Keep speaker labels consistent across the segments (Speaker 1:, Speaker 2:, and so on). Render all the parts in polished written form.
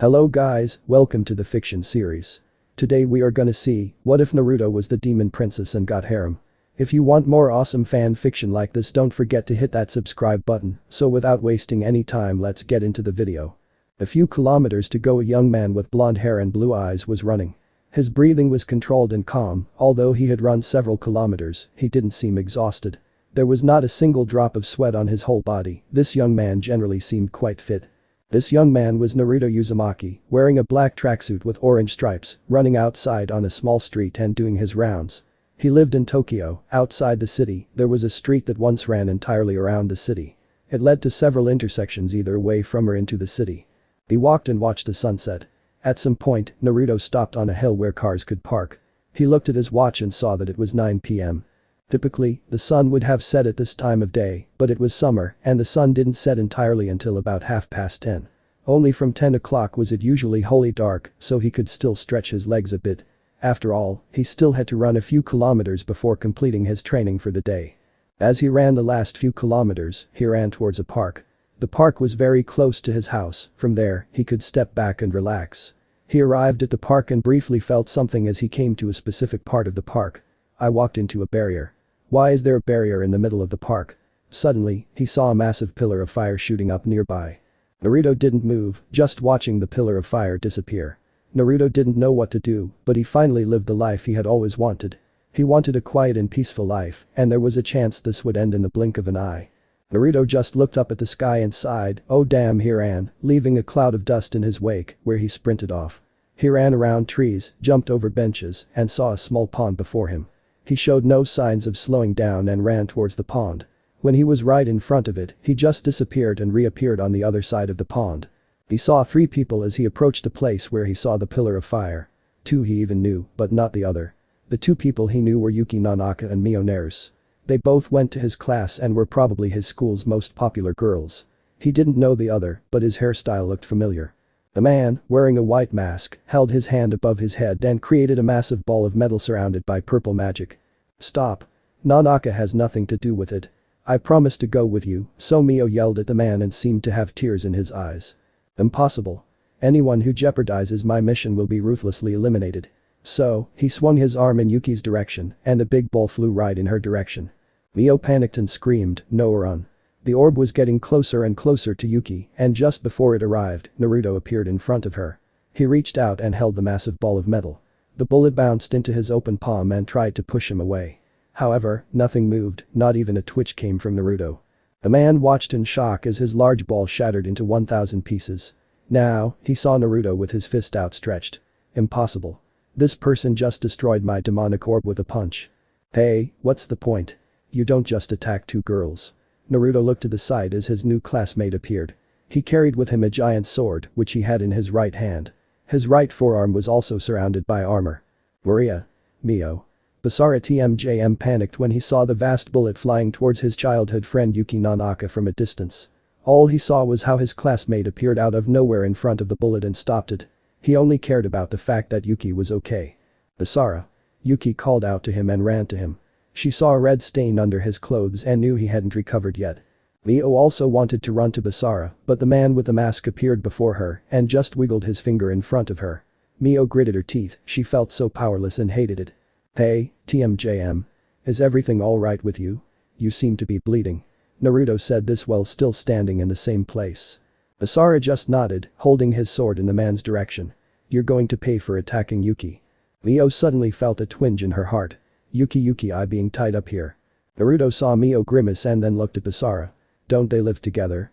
Speaker 1: Hello guys, welcome to the fiction series. Today we are gonna see, what if Naruto was the demon princess and got harem? If you want more awesome fan fiction like this, don't forget to hit that subscribe button. So without wasting any time, let's get into the video. A few kilometers to go, a young man with blonde hair and blue eyes was running. His breathing was controlled and calm. Although he had run several kilometers, he didn't seem exhausted. There was not a single drop of sweat on his whole body. This young man generally seemed quite fit. This young man was Naruto Uzumaki, wearing a black tracksuit with orange stripes, running outside on a small street and doing his rounds. He lived in Tokyo. Outside the city, there was a street that once ran entirely around the city. It led to several intersections either away from or into the city. He walked and watched the sunset. At some point, Naruto stopped on a hill where cars could park. He looked at his watch and saw that it was 9 p.m. Typically, the sun would have set at this time of day, but it was summer and the sun didn't set entirely until about 10:30. Only from 10 o'clock was it usually wholly dark, so he could still stretch his legs a bit. After all, he still had to run a few kilometers before completing his training for the day. As he ran the last few kilometers, he ran towards a park. The park was very close to his house. From there, he could step back and relax. He arrived at the park and briefly felt something as he came to a specific part of the park. I walked into a barrier. Why is there a barrier in the middle of the park? Suddenly, he saw a massive pillar of fire shooting up nearby. Naruto didn't move, just watching the pillar of fire disappear. Naruto didn't know what to do, but he finally lived the life he had always wanted. He wanted a quiet and peaceful life, and there was a chance this would end in the blink of an eye. Naruto just looked up at the sky and sighed, "Oh damn," he ran, leaving a cloud of dust in his wake, where he sprinted off. He ran around trees, jumped over benches, and saw a small pond before him. He showed no signs of slowing down and ran towards the pond. When he was right in front of it, he just disappeared and reappeared on the other side of the pond. He saw 3 people as he approached the place where he saw the pillar of fire. 2 he even knew, but not the other. The 2 people he knew were Yuki Nanaka and Mio Nerus. They both went to his class and were probably his school's most popular girls. He didn't know the other, but his hairstyle looked familiar. The man, wearing a white mask, held his hand above his head and created a massive ball of metal surrounded by purple magic. "Stop. Nanaka has nothing to do with it. I promise to go with you," so Mio yelled at the man and seemed to have tears in his eyes. "Impossible. Anyone who jeopardizes my mission will be ruthlessly eliminated." So, he swung his arm in Yuki's direction and a big ball flew right in her direction. Mio panicked and screamed, "No, run." The orb was getting closer and closer to Yuki, and just before it arrived, Naruto appeared in front of her. He reached out and held the massive ball of metal. The bullet bounced into his open palm and tried to push him away. However, nothing moved, not even a twitch came from Naruto. The man watched in shock as his large ball shattered into 1,000 pieces. Now, he saw Naruto with his fist outstretched. Impossible. This person just destroyed my demonic orb with a punch. Hey, what's the point? You don't just attack 2 girls. Naruto looked to the side as his new classmate appeared. He carried with him a giant sword, which he had in his right hand. His right forearm was also surrounded by armor. Maria. Mio. Basara TMJM panicked when he saw the vast bullet flying towards his childhood friend Yuki Nanaka from a distance. All he saw was how his classmate appeared out of nowhere in front of the bullet and stopped it. He only cared about the fact that Yuki was okay. "Basara." Yuki called out to him and ran to him. She saw a red stain under his clothes and knew he hadn't recovered yet. Mio also wanted to run to Basara, but the man with the mask appeared before her and just wiggled his finger in front of her. Mio gritted her teeth, she felt so powerless and hated it. "Hey, TMJM. Is everything alright with you? You seem to be bleeding." Naruto said this while still standing in the same place. Basara just nodded, holding his sword in the man's direction. "You're going to pay for attacking Yuki." Mio suddenly felt a twinge in her heart. Yuki I being tied up here." Naruto saw Mio grimace and then looked at Basara. "Don't they live together?"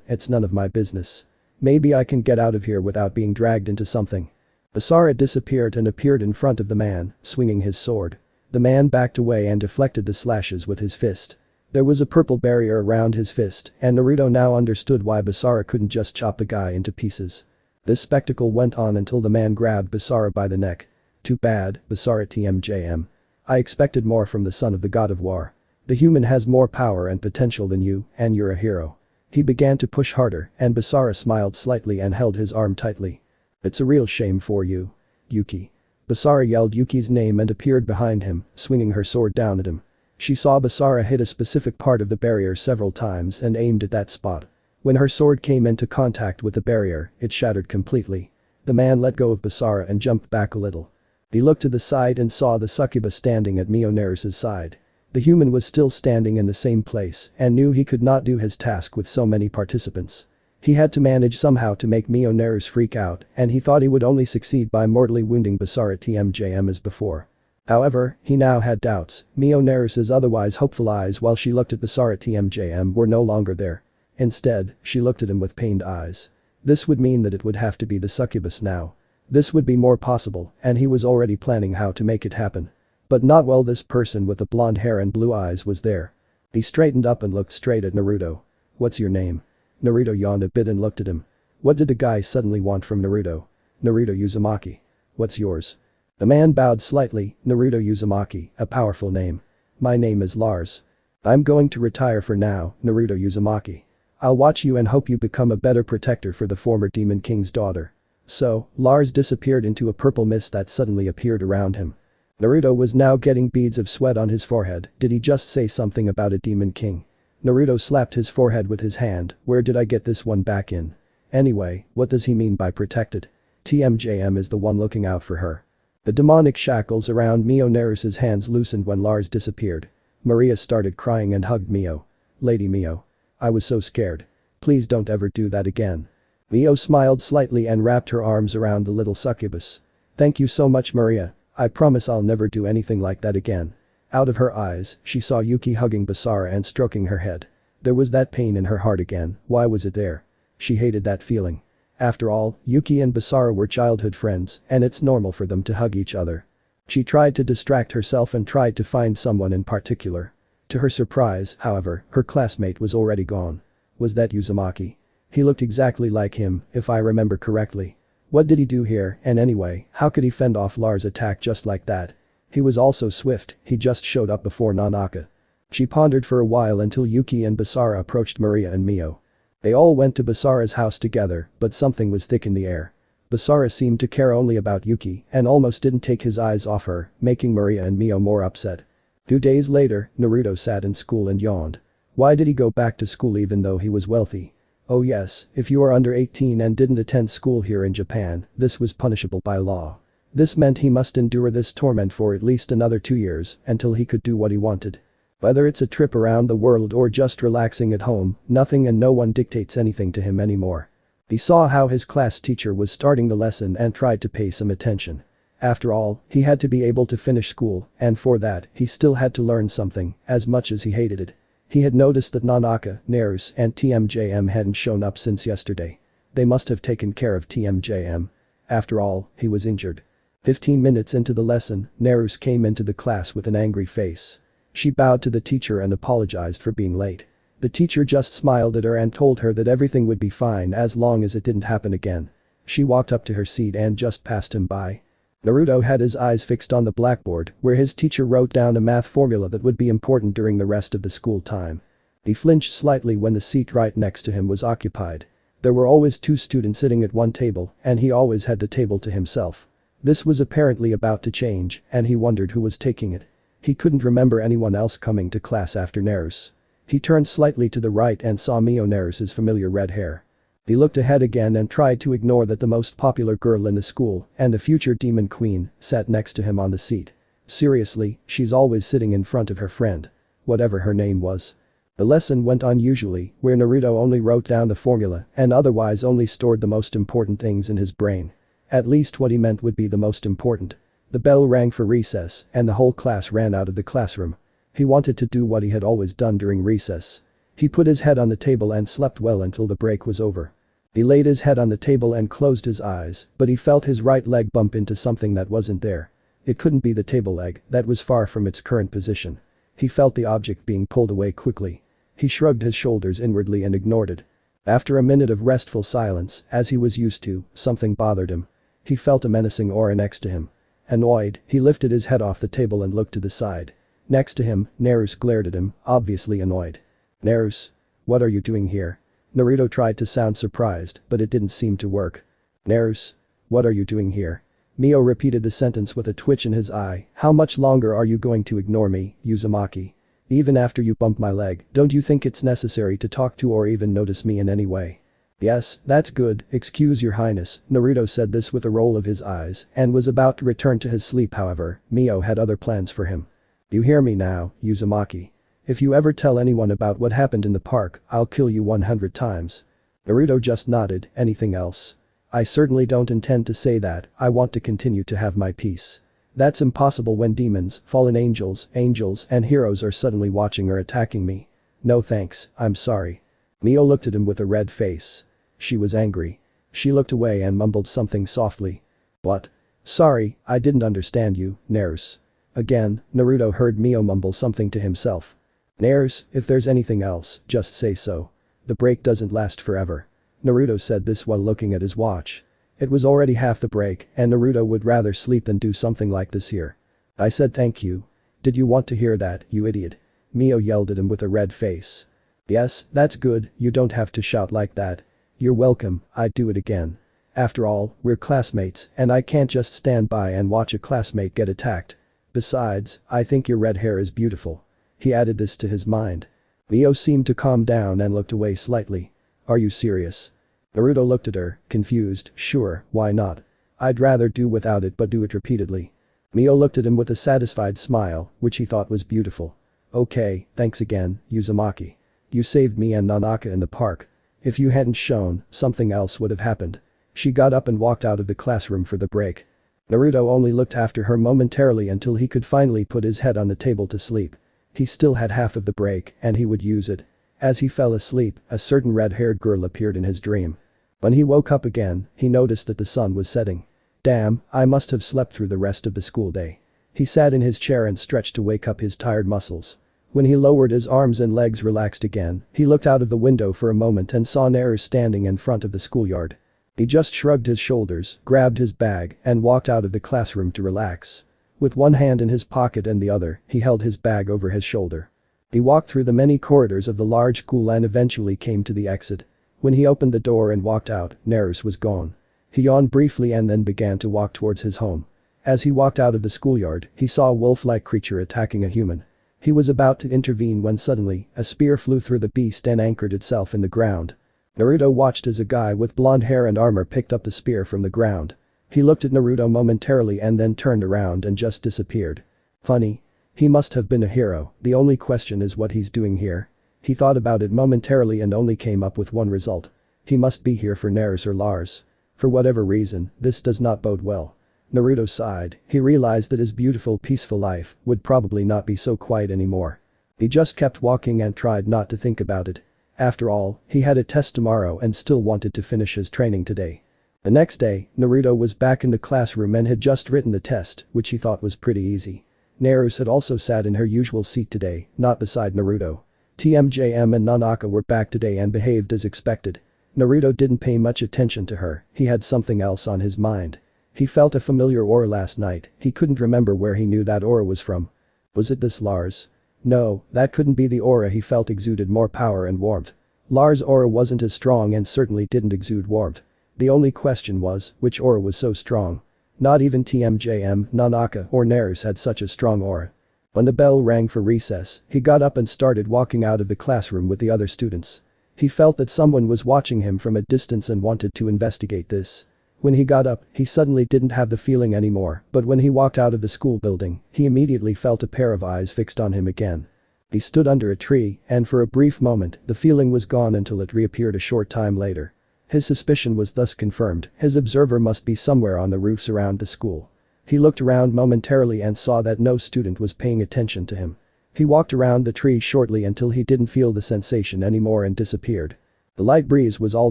Speaker 1: It's none of my business. Maybe I can get out of here without being dragged into something." Basara disappeared and appeared in front of the man, swinging his sword. The man backed away and deflected the slashes with his fist. There was a purple barrier around his fist, and Naruto now understood why Basara couldn't just chop the guy into pieces. This spectacle went on until the man grabbed Basara by the neck. "Too bad, Basara TMJM. I expected more from the son of the god of war. The human has more power and potential than you, and you're a hero." He began to push harder, and Basara smiled slightly and held his arm tightly. "It's a real shame for you. Yuki." Basara yelled Yuki's name and appeared behind him, swinging her sword down at him. She saw Basara hit a specific part of the barrier several times and aimed at that spot. When her sword came into contact with the barrier, it shattered completely. The man let go of Basara and jumped back a little. He looked to the side and saw the succubus standing at Mioneris's side. The human was still standing in the same place and knew he could not do his task with so many participants. He had to manage somehow to make Mioneris freak out, and he thought he would only succeed by mortally wounding Basara TMJM as before. However, he now had doubts. Mioneris's otherwise hopeful eyes while she looked at Basara TMJM were no longer there. Instead, she looked at him with pained eyes. This would mean that it would have to be the succubus now. This would be more possible, and he was already planning how to make it happen. But not while this person with the blonde hair and blue eyes was there. He straightened up and looked straight at Naruto. "What's your name?" Naruto yawned a bit and looked at him. What did the guy suddenly want from Naruto? "Naruto Uzumaki." "What's yours?" The man bowed slightly. "Naruto Uzumaki, a powerful name. My name is Lars. I'm going to retire for now, Naruto Uzumaki. I'll watch you and hope you become a better protector for the former Demon King's daughter." So, Lars disappeared into a purple mist that suddenly appeared around him. Naruto was now getting beads of sweat on his forehead. Did he just say something about a Demon King? Naruto slapped his forehead with his hand. Where did I get this one back in? Anyway, what does he mean by protected? TMJM is the one looking out for her. The demonic shackles around Mioneris's hands loosened when Lars disappeared. Maria started crying and hugged Mio. "Lady Mio. I was so scared. Please don't ever do that again." Mio smiled slightly and wrapped her arms around the little succubus. "Thank you so much, Maria. I promise I'll never do anything like that again." Out of her eyes, she saw Yuki hugging Basara and stroking her head. There was that pain in her heart again. Why was it there? She hated that feeling. After all, Yuki and Basara were childhood friends, and it's normal for them to hug each other. She tried to distract herself and tried to find someone in particular. To her surprise, however, her classmate was already gone. Was that Uzumaki? He looked exactly like him, if I remember correctly. What did he do here, and anyway, how could he fend off Lars' attack just like that? He was also swift, he just showed up before Nanaka. She pondered for a while until Yuki and Basara approached Maria and Mio. They all went to Basara's house together, but something was thick in the air. Basara seemed to care only about Yuki and almost didn't take his eyes off her, making Maria and Mio more upset. 2 days later, Naruto sat in school and yawned. Why did he go back to school even though he was wealthy? Oh yes, if you are under 18 and didn't attend school here in Japan, this was punishable by law. This meant he must endure this torment for at least another 2 years until he could do what he wanted. Whether it's a trip around the world or just relaxing at home, nothing and no one dictates anything to him anymore. He saw how his class teacher was starting the lesson and tried to pay some attention. After all, he had to be able to finish school, and for that, he still had to learn something, as much as he hated it. He had noticed that Nanaka, Nerus, and TMJM hadn't shown up since yesterday. They must have taken care of TMJM. After all, he was injured. 15 minutes into the lesson, Nerus came into the class with an angry face. She bowed to the teacher and apologized for being late. The teacher just smiled at her and told her that everything would be fine as long as it didn't happen again. She walked up to her seat and just passed him by. Naruto had his eyes fixed on the blackboard where his teacher wrote down a math formula that would be important during the rest of the school time. He flinched slightly when the seat right next to him was occupied. There were always 2 students sitting at one table, and he always had the table to himself. This was apparently about to change, and he wondered who was taking it. He couldn't remember anyone else coming to class after Nerus. He turned slightly to the right and saw Mioneris's familiar red hair. He looked ahead again and tried to ignore that the most popular girl in the school, and the future demon queen, sat next to him on the seat. Seriously, she's always sitting in front of her friend. Whatever her name was. The lesson went on usually, where Naruto only wrote down the formula and otherwise only stored the most important things in his brain. At least what he meant would be the most important. The bell rang for recess, and the whole class ran out of the classroom. He wanted to do what he had always done during recess. He put his head on the table and slept well until the break was over. He laid his head on the table and closed his eyes, but he felt his right leg bump into something that wasn't there. It couldn't be the table leg, that was far from its current position. He felt the object being pulled away quickly. He shrugged his shoulders inwardly and ignored it. After a minute of restful silence, as he was used to, something bothered him. He felt a menacing aura next to him. Annoyed, he lifted his head off the table and looked to the side. Next to him, Nerus glared at him, obviously annoyed. "Nerus? What are you doing here?" Naruto tried to sound surprised, but it didn't seem to work. "Nerus? What are you doing here?" Mio repeated the sentence with a twitch in his eye. "How much longer are you going to ignore me, Uzumaki?" Even after you bumped my leg, don't you think it's necessary to talk to or even notice me in any way? Yes, that's good, excuse your highness, Naruto said this with a roll of his eyes and was about to return to his sleep. However, Mio had other plans for him. You hear me now, Uzumaki. If you ever tell anyone about what happened in the park, I'll kill you 100 times. Naruto just nodded. Anything else? I certainly don't intend to say that. I want to continue to have my peace. That's impossible when demons, fallen angels, and heroes are suddenly watching or attacking me. No thanks, I'm sorry. Mio looked at him with a red face. She was angry. She looked away and mumbled something softly. What? Sorry, I didn't understand you, Naruto. Again, Naruto heard Mio mumble something to himself. Naruto, if there's anything else, just say so. The break doesn't last forever. Naruto said this while looking at his watch. It was already half the break and Naruto would rather sleep than do something like this here. I said thank you. Did you want to hear that, you idiot? Mio yelled at him with a red face. Yes, that's good, you don't have to shout like that. You're welcome, I'd do it again. After all, we're classmates and I can't just stand by and watch a classmate get attacked. Besides, I think your red hair is beautiful. He added this to his mind. Mio seemed to calm down and looked away slightly. Are you serious? Naruto looked at her, confused. Sure, why not? I'd rather do without it but do it repeatedly. Mio looked at him with a satisfied smile, which he thought was beautiful. Okay, thanks again, Uzumaki. You saved me and Nanaka in the park. If you hadn't shown, something else would have happened. She got up and walked out of the classroom for the break. Naruto only looked after her momentarily until he could finally put his head on the table to sleep. He still had half of the break and he would use it. As he fell asleep, a certain red-haired girl appeared in his dream. When he woke up again, he noticed that the sun was setting. Damn, I must have slept through the rest of the school day. He sat in his chair and stretched to wake up his tired muscles. When he lowered his arms and legs relaxed again, he looked out of the window for a moment and saw Naruto standing in front of the schoolyard. He just shrugged his shoulders, grabbed his bag, and walked out of the classroom to relax. With one hand in his pocket and the other, he held his bag over his shoulder. He walked through the many corridors of the large school and eventually came to the exit. When he opened the door and walked out, Naruto was gone. He yawned briefly and then began to walk towards his home. As he walked out of the schoolyard, he saw a wolf-like creature attacking a human. He was about to intervene when suddenly, a spear flew through the beast and anchored itself in the ground. Naruto watched as a guy with blonde hair and armor picked up the spear from the ground. He looked at Naruto momentarily and then turned around and just disappeared. Funny. He must have been a hero, the only question is what he's doing here. He thought about it momentarily and only came up with one result. He must be here for Naruto or Lars. For whatever reason, this does not bode well. Naruto sighed. He realized that his beautiful peaceful life would probably not be so quiet anymore. He just kept walking and tried not to think about it. After all, he had a test tomorrow and still wanted to finish his training today. The next day, Naruto was back in the classroom and had just written the test, which he thought was pretty easy. Naruto had also sat in her usual seat today, not beside Naruto. TMJM and Nanaka were back today and behaved as expected. Naruto didn't pay much attention to her, he had something else on his mind. He felt a familiar aura last night, he couldn't remember where he knew that aura was from. Was it this Lars? No, that couldn't be the aura he felt exuded more power and warmth. Lars' aura wasn't as strong and certainly didn't exude warmth. The only question was, which aura was so strong? Not even TMJM, Nanaka or Naruto had such a strong aura. When the bell rang for recess, he got up and started walking out of the classroom with the other students. He felt that someone was watching him from a distance and wanted to investigate this. When he got up, he suddenly didn't have the feeling anymore, but when he walked out of the school building, he immediately felt a pair of eyes fixed on him again. He stood under a tree, and for a brief moment, the feeling was gone until it reappeared a short time later. His suspicion was thus confirmed, his observer must be somewhere on the roofs around the school. He looked around momentarily and saw that no student was paying attention to him. He walked around the tree shortly until he didn't feel the sensation anymore and disappeared. The light breeze was all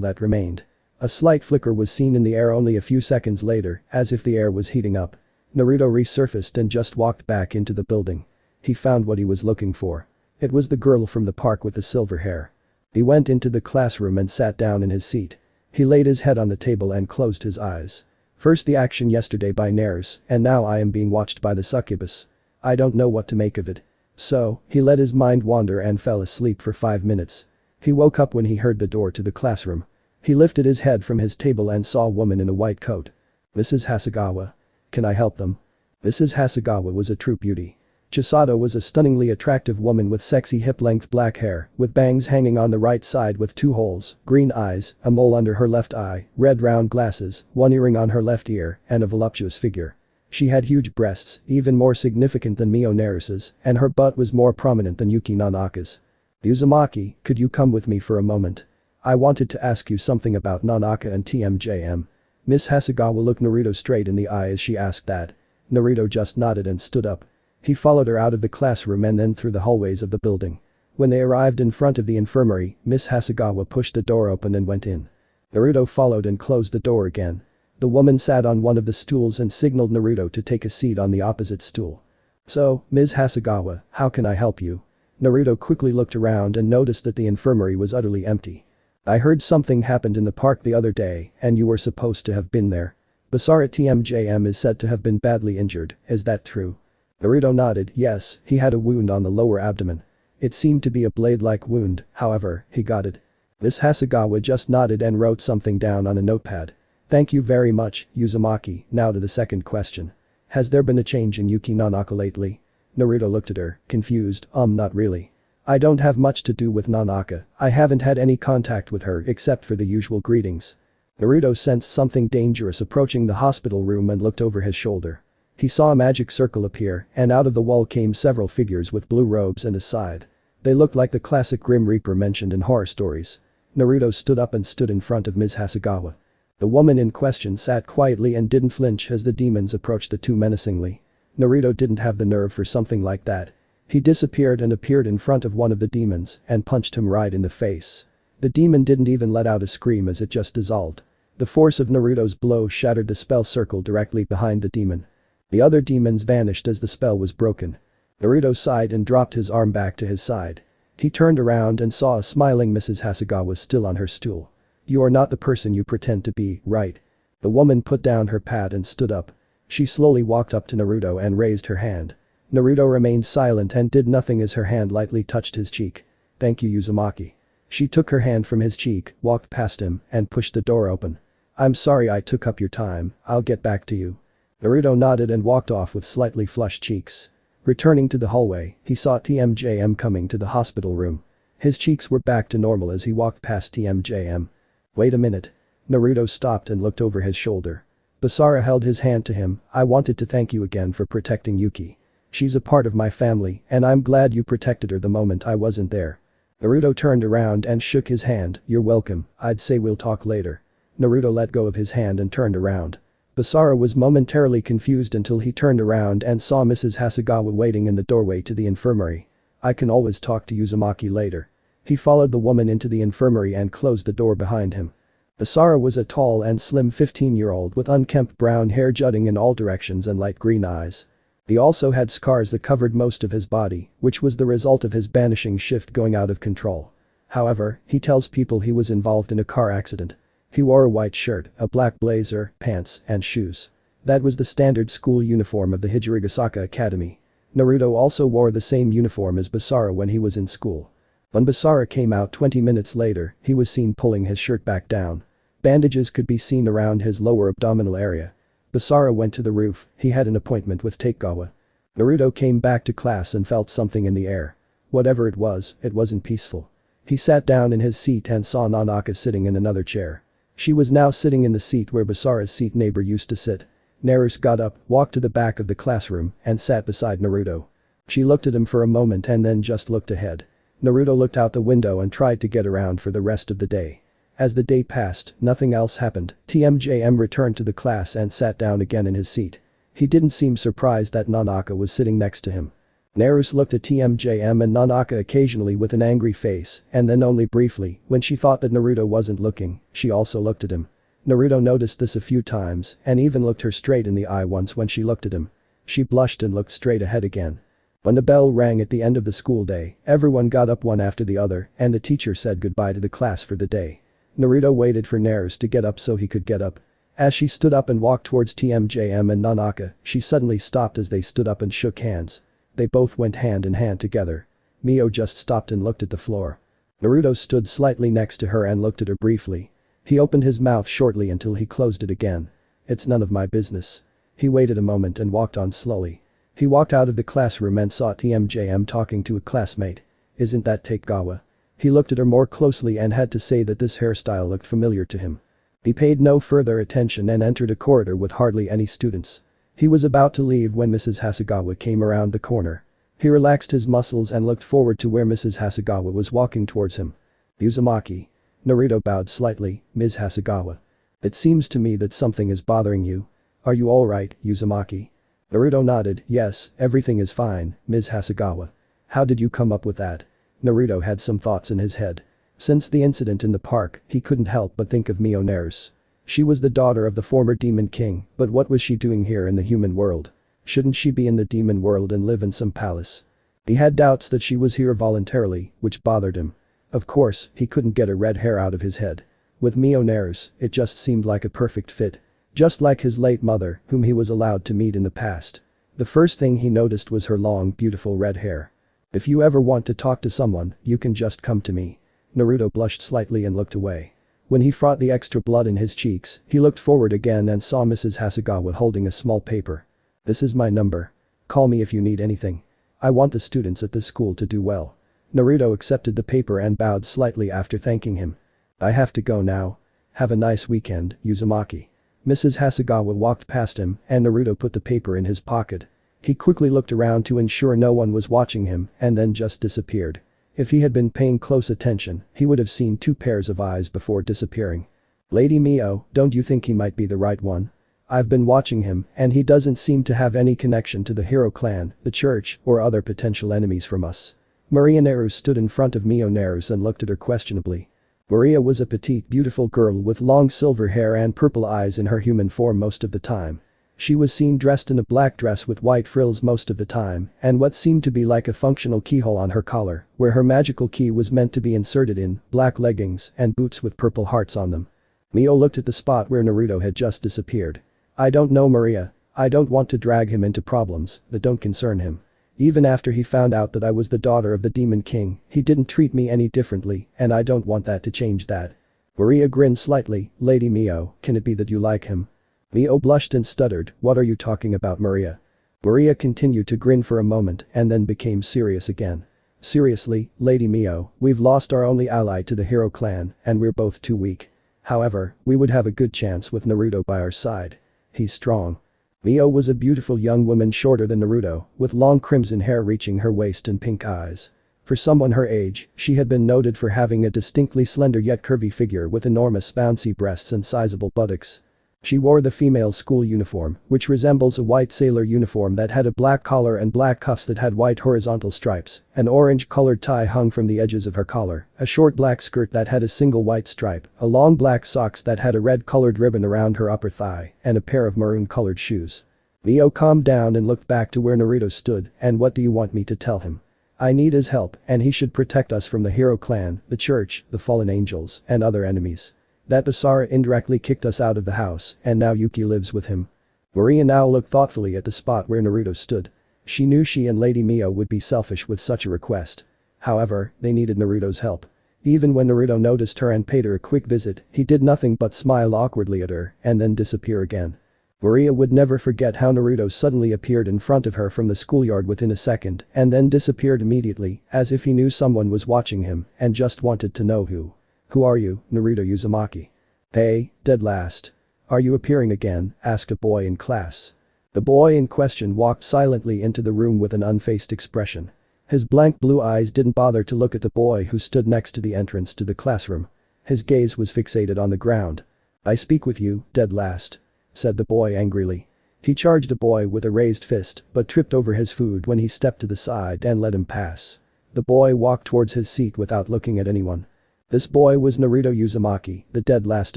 Speaker 1: that remained. A slight flicker was seen in the air only a few seconds later, as if the air was heating up. Naruto resurfaced and just walked back into the building. He found what he was looking for. It was the girl from the park with the silver hair. He went into the classroom and sat down in his seat. He laid his head on the table and closed his eyes. First the action yesterday by Naruto, and now I am being watched by the succubus. I don't know what to make of it. So, he let his mind wander and fell asleep for 5 minutes. He woke up when he heard the door to the classroom. He lifted his head from his table and saw a woman in a white coat. Mrs. Hasegawa. Can I help them? Mrs. Hasegawa was a true beauty. Chisato was a stunningly attractive woman with sexy hip-length black hair, with bangs hanging on the right side with 2 holes, green eyes, a mole under her left eye, red round glasses, 1 earring on her left ear, and a voluptuous figure. She had huge breasts, even more significant than Mio Narusa's, and her butt was more prominent than Yuki Nanaka's. Uzumaki, could you come with me for a moment? I wanted to ask you something about Nanaka and TMJM. Miss Hasegawa looked Naruto straight in the eye as she asked that. Naruto just nodded and stood up. He followed her out of the classroom and then through the hallways of the building. When they arrived in front of the infirmary, Miss Hasegawa pushed the door open and went in. Naruto followed and closed the door again. The woman sat on one of the stools and signaled Naruto to take a seat on the opposite stool. So, Ms. Hasegawa, how can I help you? Naruto quickly looked around and noticed that the infirmary was utterly empty. I heard something happened in the park the other day and you were supposed to have been there. Basara TMJM is said to have been badly injured, is that true? Naruto nodded, yes, he had a wound on the lower abdomen. It seemed to be a blade-like wound, however, he got it. Miss Hasegawa just nodded and wrote something down on a notepad. Thank you very much, Uzumaki. Now to the second question. Has there been a change in Yuki Nanaka lately? Naruto looked at her, confused, not really. I don't have much to do with Nanaka, I haven't had any contact with her except for the usual greetings. Naruto sensed something dangerous approaching the hospital room and looked over his shoulder. He saw a magic circle appear and out of the wall came several figures with blue robes and a scythe. They looked like the classic Grim Reaper mentioned in horror stories. Naruto stood up and stood in front of Ms. Hasegawa. The woman in question sat quietly and didn't flinch as the demons approached the two menacingly. Naruto didn't have the nerve for something like that. He disappeared and appeared in front of one of the demons and punched him right in the face. The demon didn't even let out a scream as it just dissolved. The force of Naruto's blow shattered the spell circle directly behind the demon. The other demons vanished as the spell was broken. Naruto sighed and dropped his arm back to his side. He turned around and saw a smiling Mrs. Hasegawa still on her stool. You are not the person you pretend to be, right? The woman put down her pad and stood up. She slowly walked up to Naruto and raised her hand. Naruto remained silent and did nothing as her hand lightly touched his cheek. Thank you, Uzumaki. She took her hand from his cheek, walked past him, and pushed the door open. I'm sorry I took up your time, I'll get back to you. Naruto nodded and walked off with slightly flushed cheeks. Returning to the hallway, he saw TMJM coming to the hospital room. His cheeks were back to normal as he walked past TMJM. Wait a minute. Naruto stopped and looked over his shoulder. Basara held his hand to him. I wanted to thank you again for protecting Yuki. She's a part of my family and I'm glad you protected her the moment I wasn't there. Naruto turned around and shook his hand. You're welcome, I'd say we'll talk later. Naruto let go of his hand and turned around. Basara was momentarily confused until he turned around and saw Mrs. Hasegawa waiting in the doorway to the infirmary. I can always talk to Uzumaki later. He followed the woman into the infirmary and closed the door behind him. Basara was a tall and slim 15-year-old with unkempt brown hair jutting in all directions and light green eyes. He also had scars that covered most of his body, which was the result of his banishing shift going out of control. However, he tells people he was involved in a car accident. He wore a white shirt, a black blazer, pants, and shoes. That was the standard school uniform of the Hijirigasaka Academy. Naruto also wore the same uniform as Basara when he was in school. When Basara came out 20 minutes later, he was seen pulling his shirt back down. Bandages could be seen around his lower abdominal area. Basara went to the roof, he had an appointment with Takagawa. Naruto came back to class and felt something in the air. Whatever it wasn't peaceful. He sat down in his seat and saw Nanaka sitting in another chair. She was now sitting in the seat where Basara's seat neighbor used to sit. Naruto got up, walked to the back of the classroom, and sat beside Naruto. She looked at him for a moment and then just looked ahead. Naruto looked out the window and tried to get around for the rest of the day. As the day passed, nothing else happened. TMJM returned to the class and sat down again in his seat. He didn't seem surprised that Nanaka was sitting next to him. Naruto looked at TMJM and Nanaka occasionally with an angry face, and then only briefly, when she thought that Naruto wasn't looking, she also looked at him. Naruto noticed this a few times and even looked her straight in the eye once when she looked at him. She blushed and looked straight ahead again. When the bell rang at the end of the school day, everyone got up one after the other and the teacher said goodbye to the class for the day. Naruto waited for Naruto to get up so he could get up. As she stood up and walked towards TMJM and Nanaka, she suddenly stopped as they stood up and shook hands. They both went hand in hand together. Mio just stopped and looked at the floor. Naruto stood slightly next to her and looked at her briefly. He opened his mouth shortly until he closed it again. It's none of my business. He waited a moment and walked on slowly. He walked out of the classroom and saw TMJM talking to a classmate. Isn't that Takagawa? He looked at her more closely and had to say that this hairstyle looked familiar to him. He paid no further attention and entered a corridor with hardly any students. He was about to leave when Mrs. Hasegawa came around the corner. He relaxed his muscles and looked forward to where Mrs. Hasegawa was walking towards him. Uzumaki. Naruto bowed slightly. Ms. Hasegawa. It seems to me that something is bothering you. Are you alright, Uzumaki? Naruto nodded. Yes, everything is fine, Ms. Hasegawa. How did you come up with that? Naruto had some thoughts in his head. Since the incident in the park, he couldn't help but think of Mioneris. She was the daughter of the former demon king, but what was she doing here in the human world? Shouldn't she be in the demon world and live in some palace? He had doubts that she was here voluntarily, which bothered him. Of course, he couldn't get her red hair out of his head. With Mioneris, it just seemed like a perfect fit. Just like his late mother, whom he was allowed to meet in the past. The first thing he noticed was her long, beautiful red hair. If you ever want to talk to someone, you can just come to me. Naruto blushed slightly and looked away. When he fought the extra blood in his cheeks, he looked forward again and saw Mrs. Hasegawa holding a small paper. This is my number. Call me if you need anything. I want the students at this school to do well. Naruto accepted the paper and bowed slightly after thanking him. I have to go now. Have a nice weekend, Uzumaki. Mrs. Hasegawa walked past him and Naruto put the paper in his pocket. He quickly looked around to ensure no one was watching him and then just disappeared. If he had been paying close attention, he would have seen two pairs of eyes before disappearing. Lady Mio, don't you think he might be the right one? I've been watching him and he doesn't seem to have any connection to the hero clan, the church, or other potential enemies from us. Maria Neru stood in front of Mioneris and looked at her questionably. Maria was a petite beautiful girl with long silver hair and purple eyes in her human form most of the time. She was seen dressed in a black dress with white frills most of the time and what seemed to be like a functional keyhole on her collar, where her magical key was meant to be inserted in, black leggings and boots with purple hearts on them. Mio looked at the spot where Naruto had just disappeared. I don't know Maria. I don't want to drag him into problems that don't concern him. Even after he found out that I was the daughter of the Demon King, he didn't treat me any differently and I don't want that to change that. Maria grinned slightly. Lady Mio, can it be that you like him? Mio blushed and stuttered. What are you talking about, Maria? Maria continued to grin for a moment and then became serious again. Seriously, Lady Mio, we've lost our only ally to the hero clan and we're both too weak. However, we would have a good chance with Naruto by our side. He's strong. Mio was a beautiful young woman shorter than Naruto, with long crimson hair reaching her waist and pink eyes. For someone her age, she had been noted for having a distinctly slender yet curvy figure with enormous bouncy breasts and sizable buttocks. She wore the female school uniform, which resembles a white sailor uniform that had a black collar and black cuffs that had white horizontal stripes, an orange-colored tie hung from the edges of her collar, a short black skirt that had a single white stripe, a long black socks that had a red-colored ribbon around her upper thigh, and a pair of maroon-colored shoes. Mio calmed down and looked back to where Naruto stood. And what do you want me to tell him? I need his help and he should protect us from the hero clan, the church, the fallen angels, and other enemies. That Basara indirectly kicked us out of the house and now Yuki lives with him. Maria now looked thoughtfully at the spot where Naruto stood. She knew she and Lady Mio would be selfish with such a request. However, they needed Naruto's help. Even when Naruto noticed her and paid her a quick visit, he did nothing but smile awkwardly at her and then disappear again. Maria would never forget how Naruto suddenly appeared in front of her from the schoolyard within a second and then disappeared immediately, as if he knew someone was watching him and just wanted to know who. Who are you, Naruto Uzumaki? Hey, dead last. Are you appearing again? Asked a boy in class. The boy in question walked silently into the room with an unfazed expression. His blank blue eyes didn't bother to look at the boy who stood next to the entrance to the classroom. His gaze was fixated on the ground. I speak with you, dead last, said the boy angrily. He charged the boy with a raised fist but tripped over his food when he stepped to the side and let him pass. The boy walked towards his seat without looking at anyone. This boy was Naruto Uzumaki, the dead last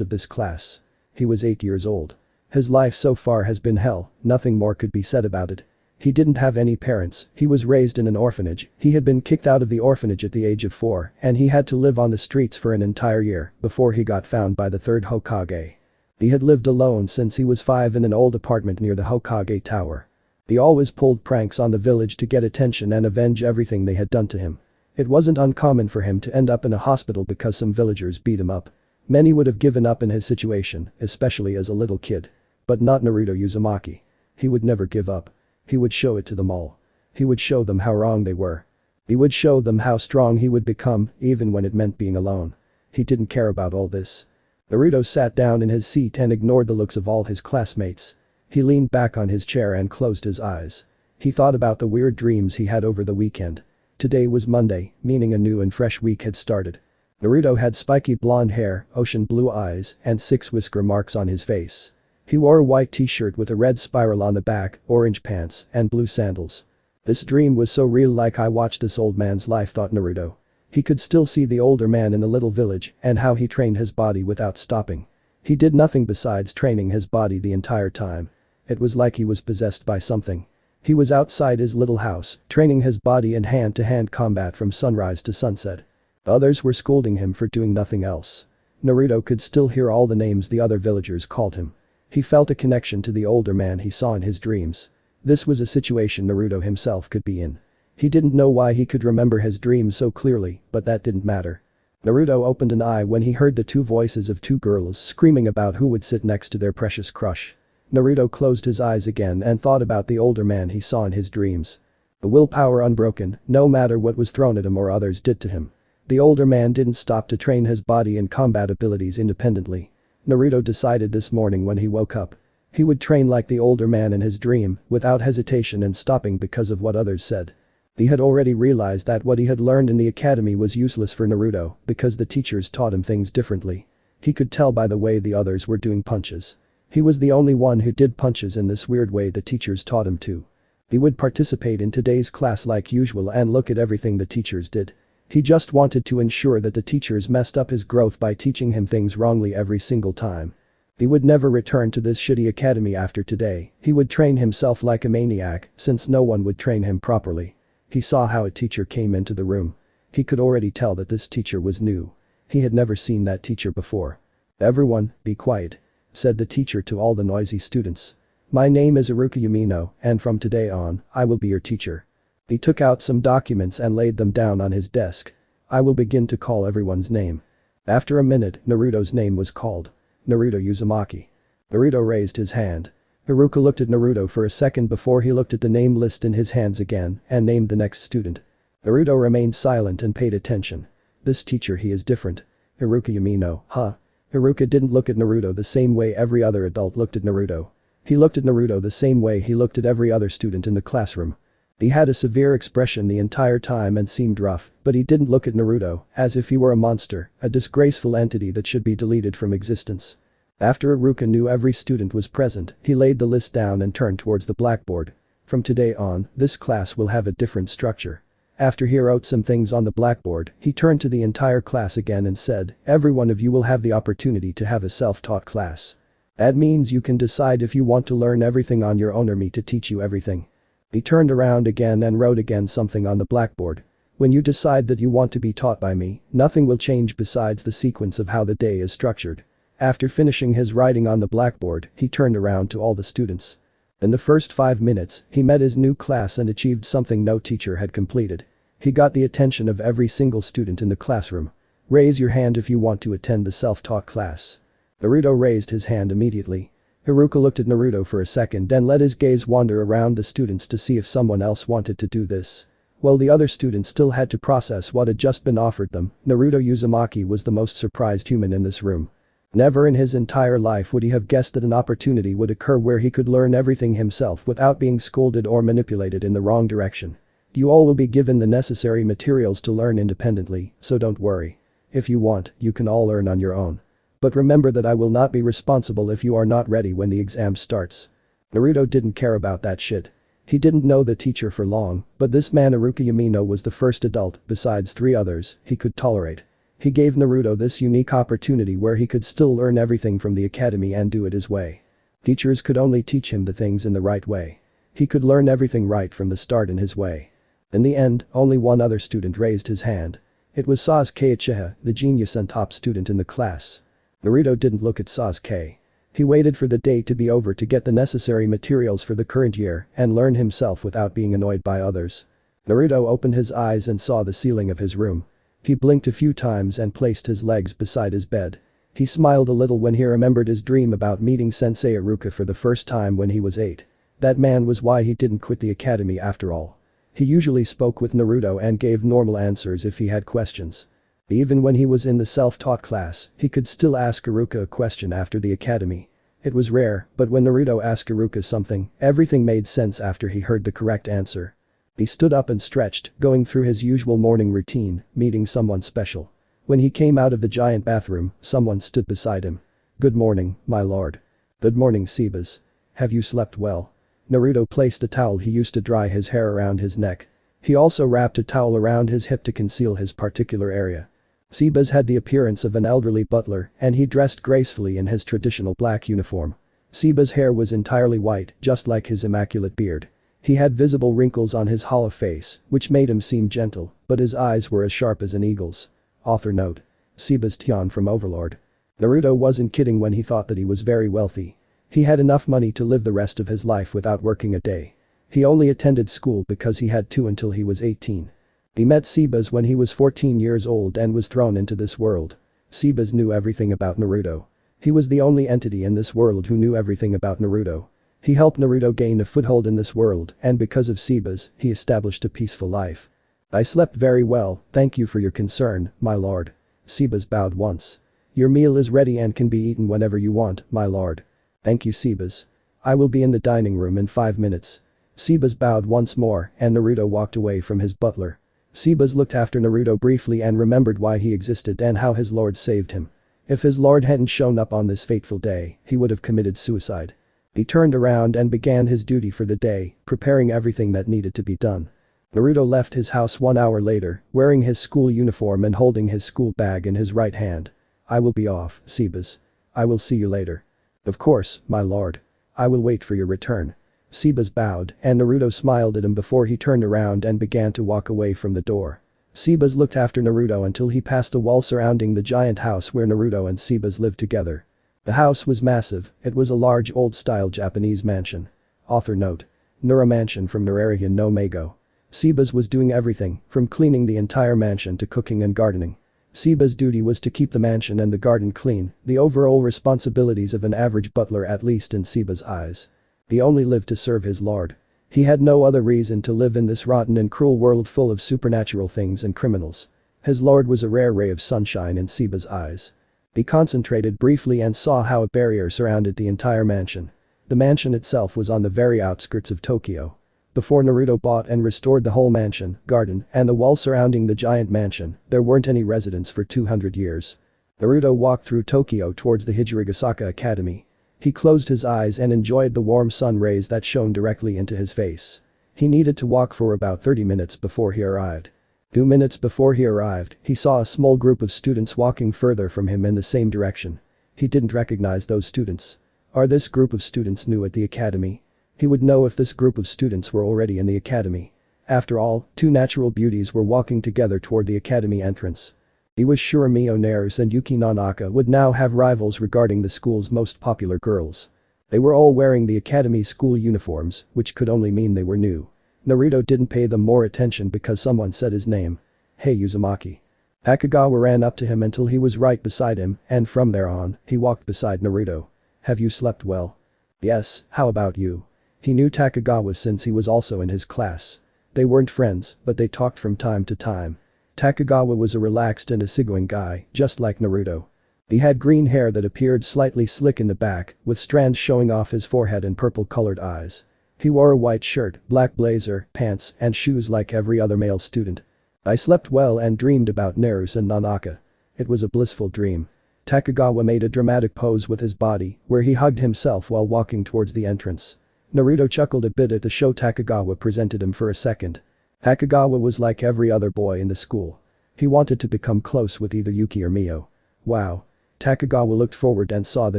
Speaker 1: of this class. He was 8 years old. His life so far has been hell, nothing more could be said about it. He didn't have any parents, he was raised in an orphanage, he had been kicked out of the orphanage at the age of 4 and he had to live on the streets for an entire year before he got found by the third Hokage. He had lived alone since he was 5 in an old apartment near the Hokage Tower. He always pulled pranks on the village to get attention and avenge everything they had done to him. It wasn't uncommon for him to end up in a hospital because some villagers beat him up. Many would have given up in his situation, especially as a little kid. But not Naruto Uzumaki. He would never give up. He would show it to them all. He would show them how wrong they were. He would show them how strong he would become, even when it meant being alone. He didn't care about all this. Naruto sat down in his seat and ignored the looks of all his classmates. He leaned back on his chair and closed his eyes. He thought about the weird dreams he had over the weekend. Today was Monday, meaning a new and fresh week had started. Naruto had spiky blonde hair, ocean blue eyes, and 6 whisker marks on his face. He wore a white t-shirt with a red spiral on the back, orange pants, and blue sandals. This dream was so real, like I watched this old man's life, thought Naruto. He could still see the older man in the little village and how he trained his body without stopping. He did nothing besides training his body the entire time. It was like he was possessed by something. He was outside his little house, training his body in hand-to-hand combat from sunrise to sunset. Others were scolding him for doing nothing else. Naruto could still hear all the names the other villagers called him. He felt a connection to the older man he saw in his dreams. This was a situation Naruto himself could be in. He didn't know why he could remember his dreams so clearly, but that didn't matter. Naruto opened an eye when he heard the 2 voices of 2 girls screaming about who would sit next to their precious crush. Naruto closed his eyes again and thought about the older man he saw in his dreams. The willpower unbroken, no matter what was thrown at him or others did to him. The older man didn't stop to train his body and combat abilities independently. Naruto decided this morning when he woke up. He would train like the older man in his dream, without hesitation and stopping because of what others said. He had already realized that what he had learned in the academy was useless for Naruto because the teachers taught him things differently. He could tell by the way the others were doing punches. He was the only one who did punches in this weird way the teachers taught him to. He would participate in today's class like usual and look at everything the teachers did. He just wanted to ensure that the teachers messed up his growth by teaching him things wrongly every single time. He would never return to this shitty academy after today. He would train himself like a maniac since no one would train him properly. He saw how a teacher came into the room. He could already tell that this teacher was new. He had never seen that teacher before. "Everyone, be quiet," said the teacher to all the noisy students. "My name is Iruka Yumino, and from today on, I will be your teacher." He took out some documents and laid them down on his desk. "I will begin to call everyone's name." After a minute, Naruto's name was called. Naruto Uzumaki. Naruto raised his hand. Iruka looked at Naruto for a second before he looked at the name list in his hands again and named the next student. Naruto remained silent and paid attention. This teacher, he is different. Iruka Yumino, huh? Iruka didn't look at Naruto the same way every other adult looked at Naruto. He looked at Naruto the same way he looked at every other student in the classroom. He had a severe expression the entire time and seemed rough, but he didn't look at Naruto as if he were a monster, a disgraceful entity that should be deleted from existence. After Iruka knew every student was present, he laid the list down and turned towards the blackboard. "From today on, this class will have a different structure." After he wrote some things on the blackboard, he turned to the entire class again and said, "Every one of you will have the opportunity to have a self-taught class. That means you can decide if you want to learn everything on your own or me to teach you everything." He turned around again and wrote again something on the blackboard. "When you decide that you want to be taught by me, nothing will change besides the sequence of how the day is structured." After finishing his writing on the blackboard, he turned around to all the students. In the first 5 minutes, he met his new class and achieved something no teacher had completed. He got the attention of every single student in the classroom. "Raise your hand if you want to attend the self-taught class." Naruto raised his hand immediately. Iruka looked at Naruto for a second and let his gaze wander around the students to see if someone else wanted to do this. While the other students still had to process what had just been offered them, Naruto Uzumaki was the most surprised human in this room. Never in his entire life would he have guessed that an opportunity would occur where he could learn everything himself without being scolded or manipulated in the wrong direction. You all will be given the necessary materials to learn independently, so don't worry. If you want, you can all learn on your own. But remember that I will not be responsible if you are not ready when the exam starts. Naruto didn't care about that shit. He didn't know the teacher for long, but this man Iruka Yumino was the first adult, besides 3 others, he could tolerate. He gave Naruto this unique opportunity where he could still learn everything from the academy and do it his way. Teachers could only teach him the things in the right way. He could learn everything right from the start in his way. In the end, only one other student raised his hand. It was Sasuke Uchiha, the genius and top student in the class. Naruto didn't look at Sasuke. He waited for the day to be over to get the necessary materials for the current year and learn himself without being annoyed by others. Naruto opened his eyes and saw the ceiling of his room. He blinked a few times and placed his legs beside his bed. He smiled a little when he remembered his dream about meeting Sensei Iruka for the first time when he was 8. That man was why he didn't quit the academy after all. He usually spoke with Naruto and gave normal answers if he had questions. Even when he was in the self-taught class, he could still ask Iruka a question after the academy. It was rare, but when Naruto asked Iruka something, everything made sense after he heard the correct answer. He stood up and stretched, going through his usual morning routine, meeting someone special. When he came out of the giant bathroom, someone stood beside him. "Good morning, my lord." "Good morning, Sebas. Have you slept well?" Naruto placed a towel he used to dry his hair around his neck. He also wrapped a towel around his hip to conceal his particular area. Sebas had the appearance of an elderly butler and he dressed gracefully in his traditional black uniform. Sebas' hair was entirely white, just like his immaculate beard. He had visible wrinkles on his hollow face, which made him seem gentle, but his eyes were as sharp as an eagle's. Author note. Sebas Tian from Overlord. Naruto wasn't kidding when he thought that he was very wealthy. He had enough money to live the rest of his life without working a day. He only attended school because he had to until he was 18. He met Sebas when he was 14 years old and was thrown into this world. Sebas knew everything about Naruto. He was the only entity in this world who knew everything about Naruto. He helped Naruto gain a foothold in this world and because of Sebas, he established a peaceful life. "I slept very well, thank you for your concern, my lord." Sebas bowed once. "Your meal is ready and can be eaten whenever you want, my lord." "Thank you, Sebas. I will be in the dining room in 5 minutes." Sebas bowed once more and Naruto walked away from his butler. Sebas looked after Naruto briefly and remembered why he existed and how his lord saved him. If his lord hadn't shown up on this fateful day, he would have committed suicide. He turned around and began his duty for the day, preparing everything that needed to be done. Naruto left his house 1 hour later, wearing his school uniform and holding his school bag in his right hand. "I will be off, Sebas. I will see you later." "Of course, my lord. I will wait for your return." Sebas bowed and Naruto smiled at him before he turned around and began to walk away from the door. Sebas looked after Naruto until he passed a wall surrounding the giant house where Naruto and Sebas lived together. The house was massive, it was a large old-style Japanese mansion. Author note. Nura mansion from Nararian no Meigo. Sebas was doing everything, from cleaning the entire mansion to cooking and gardening. Sebas' duty was to keep the mansion and the garden clean, the overall responsibilities of an average butler at least in Sebas' eyes. He only lived to serve his lord. He had no other reason to live in this rotten and cruel world full of supernatural things and criminals. His lord was a rare ray of sunshine in Sebas' eyes. He concentrated briefly and saw how a barrier surrounded the entire mansion. The mansion itself was on the very outskirts of Tokyo. Before Naruto bought and restored the whole mansion, garden, and the wall surrounding the giant mansion, there weren't any residents for 200 years. Naruto walked through Tokyo towards the Hijirigasaka Academy. He closed his eyes and enjoyed the warm sun rays that shone directly into his face. He needed to walk for about 30 minutes before he arrived. 2 minutes before he arrived, he saw a small group of students walking further from him in the same direction. He didn't recognize those students. Are this group of students new at the academy? He would know if this group of students were already in the academy. After all, 2 natural beauties were walking together toward the academy entrance. He was sure Mio Nares and Yuki Nanaka would now have rivals regarding the school's most popular girls. They were all wearing the academy school uniforms, which could only mean they were new. Naruto didn't pay them more attention because someone said his name. "Hey Uzumaki." Takagawa ran up to him until he was right beside him and from there on, he walked beside Naruto. "Have you slept well?" "Yes, how about you?" He knew Takagawa since he was also in his class. They weren't friends, but they talked from time to time. Takagawa was a relaxed and easygoing guy, just like Naruto. He had green hair that appeared slightly slick in the back, with strands showing off his forehead and purple-colored eyes. He wore a white shirt, black blazer, pants, and shoes like every other male student. "I slept well and dreamed about Naruto and Nanaka. It was a blissful dream." Takagawa made a dramatic pose with his body, where he hugged himself while walking towards the entrance. Naruto chuckled a bit at the show Takagawa presented him for a second. Takagawa was like every other boy in the school. He wanted to become close with either Yuki or Mio. Wow. Takagawa looked forward and saw the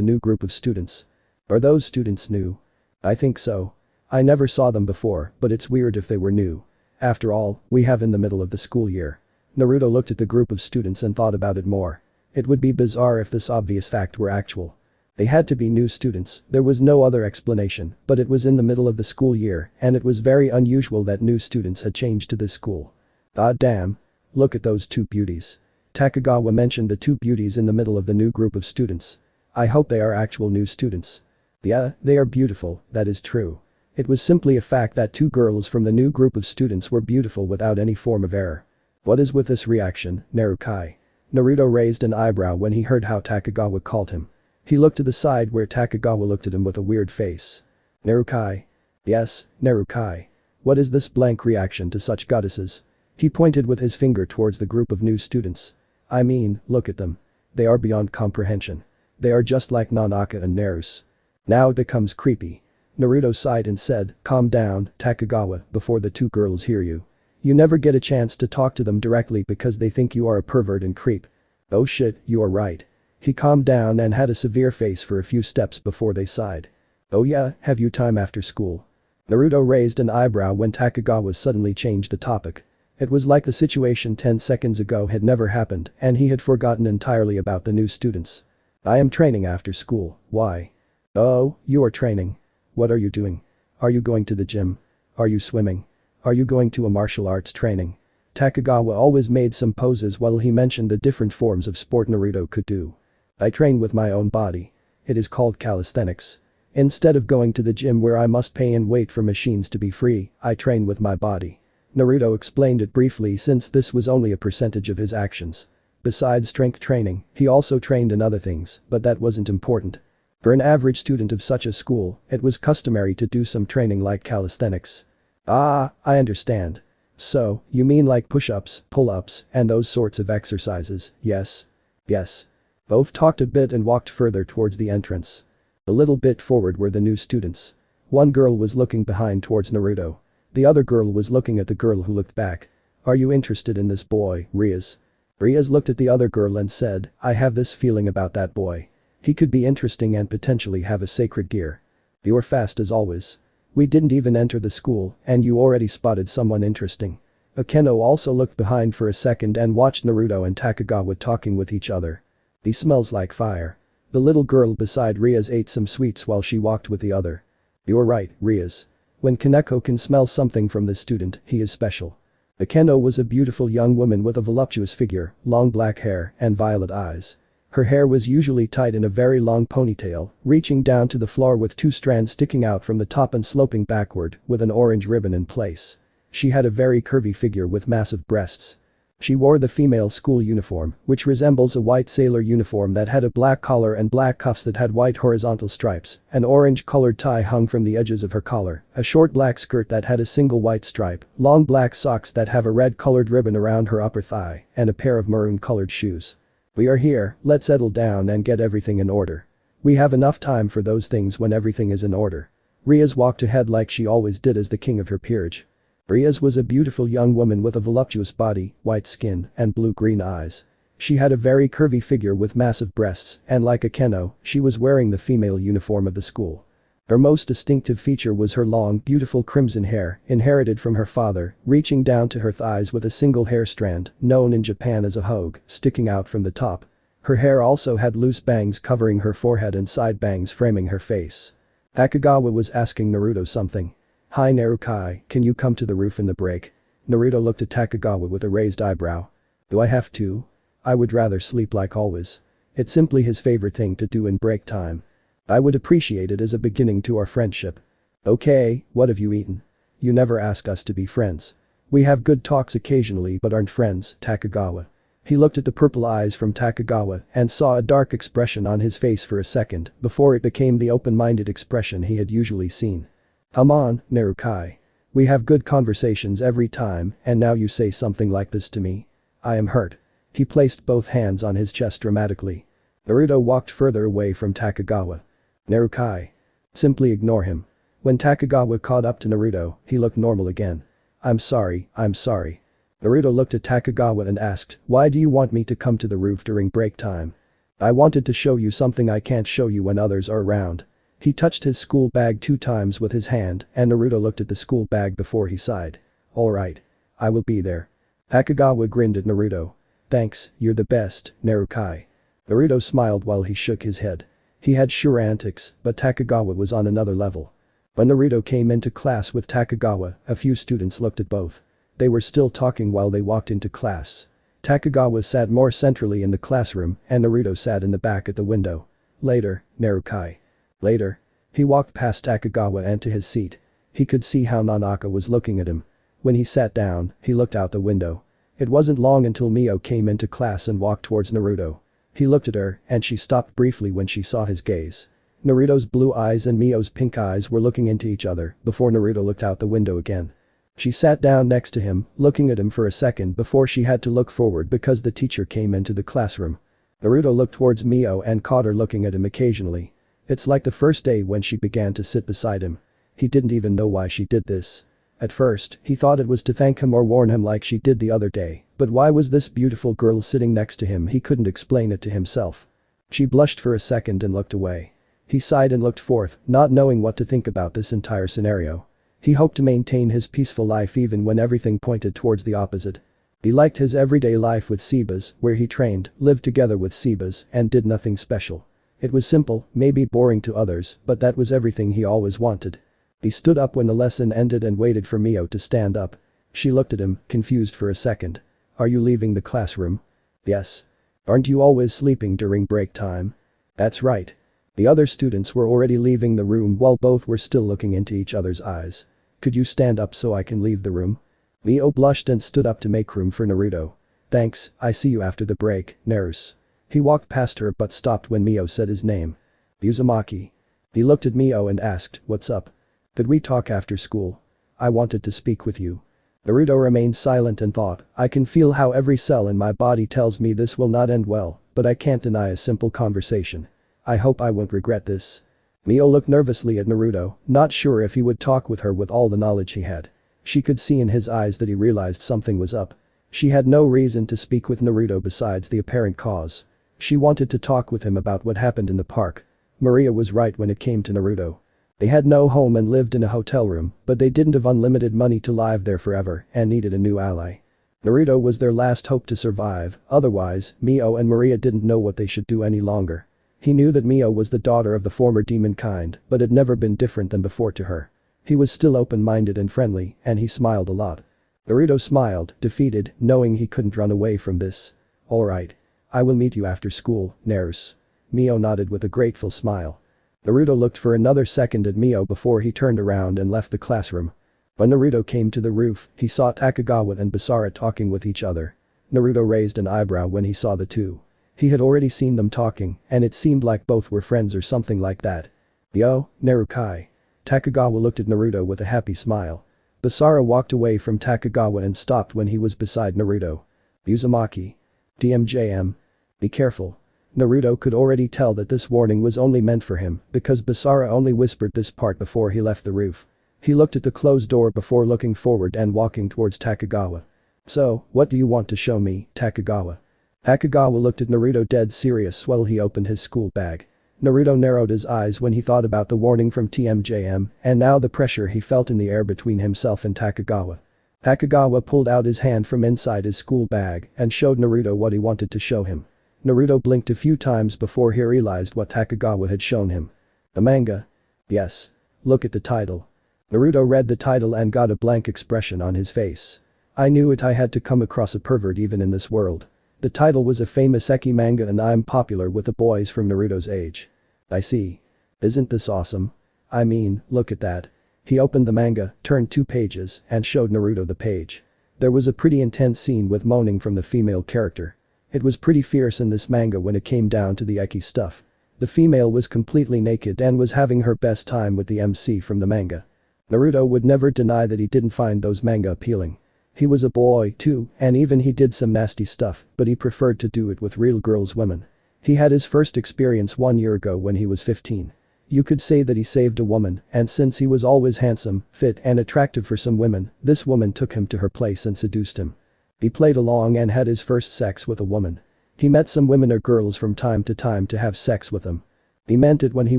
Speaker 1: new group of students. Are those students new? I think so. I never saw them before, but it's weird if they were new. After all, we have in the middle of the school year. Naruto looked at the group of students and thought about it more. It would be bizarre if this obvious fact were actual. They had to be new students, there was no other explanation, but it was in the middle of the school year and it was very unusual that new students had changed to this school. Ah damn. Look at those 2 beauties. Takagawa mentioned the 2 beauties in the middle of the new group of students. I hope they are actual new students. Yeah, they are beautiful, that is true. It was simply a fact that two girls from the new group of students were beautiful without any form of error. What is with this reaction, Narukai? Naruto raised an eyebrow when he heard how Takagawa called him. He looked to the side where Takagawa looked at him with a weird face. Narukai. Yes, Narukai. What is this blank reaction to such goddesses? He pointed with his finger towards the group of new students. I mean, look at them. They are beyond comprehension. They are just like Nanaka and Nerus. Now it becomes creepy. Naruto sighed and said, calm down, Takagawa, before the two girls hear you. You never get a chance to talk to them directly because they think you are a pervert and creep. Oh shit, you are right. He calmed down and had a severe face for a few steps before they sighed. Oh yeah, have you time after school? Naruto raised an eyebrow when Takagawa suddenly changed the topic. It was like the situation 10 seconds ago had never happened and he had forgotten entirely about the new students. I am training after school, why? Oh, you are training. What are you doing? Are you going to the gym? Are you swimming? Are you going to a martial arts training? Takagawa always made some poses while he mentioned the different forms of sport Naruto could do. I train with my own body. It is called calisthenics. Instead of going to the gym where I must pay and wait for machines to be free, I train with my body. Naruto explained it briefly since this was only a percentage of his actions. Besides strength training, he also trained in other things, but that wasn't important. For an average student of such a school, it was customary to do some training like calisthenics. Ah, I understand. So, you mean like push-ups, pull-ups, and those sorts of exercises, yes? Yes. Both talked a bit and walked further towards the entrance. A little bit forward were the new students. One girl was looking behind towards Naruto. The other girl was looking at the girl who looked back. Are you interested in this boy, Rias? Rias looked at the other girl and said, I have this feeling about that boy. He could be interesting and potentially have a sacred gear. You are fast as always. We didn't even enter the school and you already spotted someone interesting. Akeno also looked behind for a second and watched Naruto and Takagawa talking with each other. He smells like fire. The little girl beside Rias ate some sweets while she walked with the other. You're right, Rias. When Kaneko can smell something from this student, he is special. Akeno was a beautiful young woman with a voluptuous figure, long black hair, and violet eyes. Her hair was usually tied in a very long ponytail, reaching down to the floor with two strands sticking out from the top and sloping backward, with an orange ribbon in place. She had a very curvy figure with massive breasts. She wore the female school uniform, which resembles a white sailor uniform that had a black collar and black cuffs that had white horizontal stripes, an orange-colored tie hung from the edges of her collar, a short black skirt that had a single white stripe, long black socks that have a red-colored ribbon around her upper thigh, and a pair of maroon-colored shoes. We are here, let's settle down and get everything in order. We have enough time for those things when everything is in order. Rias walked ahead like she always did as the king of her peerage. Rias was a beautiful young woman with a voluptuous body, white skin, and blue-green eyes. She had a very curvy figure with massive breasts, and like Akeno, she was wearing the female uniform of the school. Her most distinctive feature was her long, beautiful crimson hair, inherited from her father, reaching down to her thighs with a single hair strand, known in Japan as a hoge, sticking out from the top. Her hair also had loose bangs covering her forehead and side bangs framing her face. Takagawa was asking Naruto something. Hi Narukai, can you come to the roof in the break? Naruto looked at Takagawa with a raised eyebrow. Do I have to? I would rather sleep like always. It's simply his favorite thing to do in break time. I would appreciate it as a beginning to our friendship. Okay, what have you eaten? You never ask us to be friends. We have good talks occasionally but aren't friends, Takagawa. He looked at the purple eyes from Takagawa and saw a dark expression on his face for a second before it became the open-minded expression he had usually seen. Come on, Narukai. We have good conversations every time and now you say something like this to me. I am hurt. He placed both hands on his chest dramatically. Naruto walked further away from Takagawa. Narukai. Simply ignore him. When Takagawa caught up to Naruto, he looked normal again. I'm sorry, I'm sorry. Naruto looked at Takagawa and asked, why do you want me to come to the roof during break time? I wanted to show you something I can't show you when others are around. He touched his school bag 2 times with his hand and Naruto looked at the school bag before he sighed. Alright. I will be there. Takagawa grinned at Naruto. Thanks, you're the best, Narukai. Naruto smiled while he shook his head. He had sure antics, but Takagawa was on another level. When Naruto came into class with Takagawa, a few students looked at both. They were still talking while they walked into class. Takagawa sat more centrally in the classroom and Naruto sat in the back at the window. Later, Narukai. Later. He walked past Takagawa and to his seat. He could see how Nanaka was looking at him. When he sat down, he looked out the window. It wasn't long until Mio came into class and walked towards Naruto. He looked at her, and she stopped briefly when she saw his gaze. Naruto's blue eyes and Mio's pink eyes were looking into each other before Naruto looked out the window again. She sat down next to him, looking at him for a second before she had to look forward because the teacher came into the classroom. Naruto looked towards Mio and caught her looking at him occasionally. It's like the first day when she began to sit beside him. He didn't even know why she did this. At first, he thought it was to thank him or warn him like she did the other day, but why was this beautiful girl sitting next to him? He couldn't explain it to himself. She blushed for a second and looked away. He sighed and looked forth, not knowing what to think about this entire scenario. He hoped to maintain his peaceful life even when everything pointed towards the opposite. He liked his everyday life with Sebas, where he trained, lived together with Sebas, and did nothing special. It was simple, maybe boring to others, but that was everything he always wanted. He stood up when the lesson ended and waited for Mio to stand up. She looked at him, confused for a second. Are you leaving the classroom? Yes. Aren't you always sleeping during break time? That's right. The other students were already leaving the room while both were still looking into each other's eyes. Could you stand up so I can leave the room? Mio blushed and stood up to make room for Naruto. Thanks, I see you after the break, Naruto. He walked past her but stopped when Mio said his name. Uzumaki. He looked at Mio and asked, what's up? Could we talk after school? I wanted to speak with you. Naruto remained silent and thought, I can feel how every cell in my body tells me this will not end well, but I can't deny a simple conversation. I hope I won't regret this. Mio looked nervously at Naruto, not sure if he would talk with her with all the knowledge he had. She could see in his eyes that he realized something was up. She had no reason to speak with Naruto besides the apparent cause. She wanted to talk with him about what happened in the park. Maria was right when it came to Naruto. They had no home and lived in a hotel room, but they didn't have unlimited money to live there forever and needed a new ally. Naruto was their last hope to survive, otherwise, Mio and Maria didn't know what they should do any longer. He knew that Mio was the daughter of the former demon kind, but had never been different than before to her. He was still open-minded and friendly, and he smiled a lot. Naruto smiled, defeated, knowing he couldn't run away from this. Alright. I will meet you after school, Naruto. Mio nodded with a grateful smile. Naruto looked for another second at Mio before he turned around and left the classroom. When Naruto came to the roof, he saw Takagawa and Basara talking with each other. Naruto raised an eyebrow when he saw the two. He had already seen them talking, and it seemed like both were friends or something like that. Yo, Narukai. Takagawa looked at Naruto with a happy smile. Basara walked away from Takagawa and stopped when he was beside Naruto. Uzumaki. TMJM. Be careful. Naruto could already tell that this warning was only meant for him because Basara only whispered this part before he left the roof. He looked at the closed door before looking forward and walking towards Takagawa. So, what do you want to show me, Takagawa? Takagawa looked at Naruto dead serious while he opened his school bag. Naruto narrowed his eyes when he thought about the warning from TMJM and now the pressure he felt in the air between himself and Takagawa. Takagawa pulled out his hand from inside his school bag and showed Naruto what he wanted to show him. Naruto blinked a few times before he realized what Takagawa had shown him. The manga? Yes. Look at the title. Naruto read the title and got a blank expression on his face. I knew it, I had to come across a pervert even in this world. The title was a famous ecchi manga and I'm popular with the boys from Naruto's age. I see. Isn't this awesome? I mean, look at that. He opened the manga, turned 2 pages, and showed Naruto the page. There was a pretty intense scene with moaning from the female character. It was pretty fierce in this manga when it came down to the ecchi stuff. The female was completely naked and was having her best time with the MC from the manga. Naruto would never deny that he didn't find those manga appealing. He was a boy too, and even he did some nasty stuff, but he preferred to do it with real girls, women. He had his first experience 1 year ago when he was 15. You could say that he saved a woman, and since he was always handsome, fit and attractive for some women, this woman took him to her place and seduced him. He played along and had his first sex with a woman. He met some women or girls from time to have sex with them. He meant it when he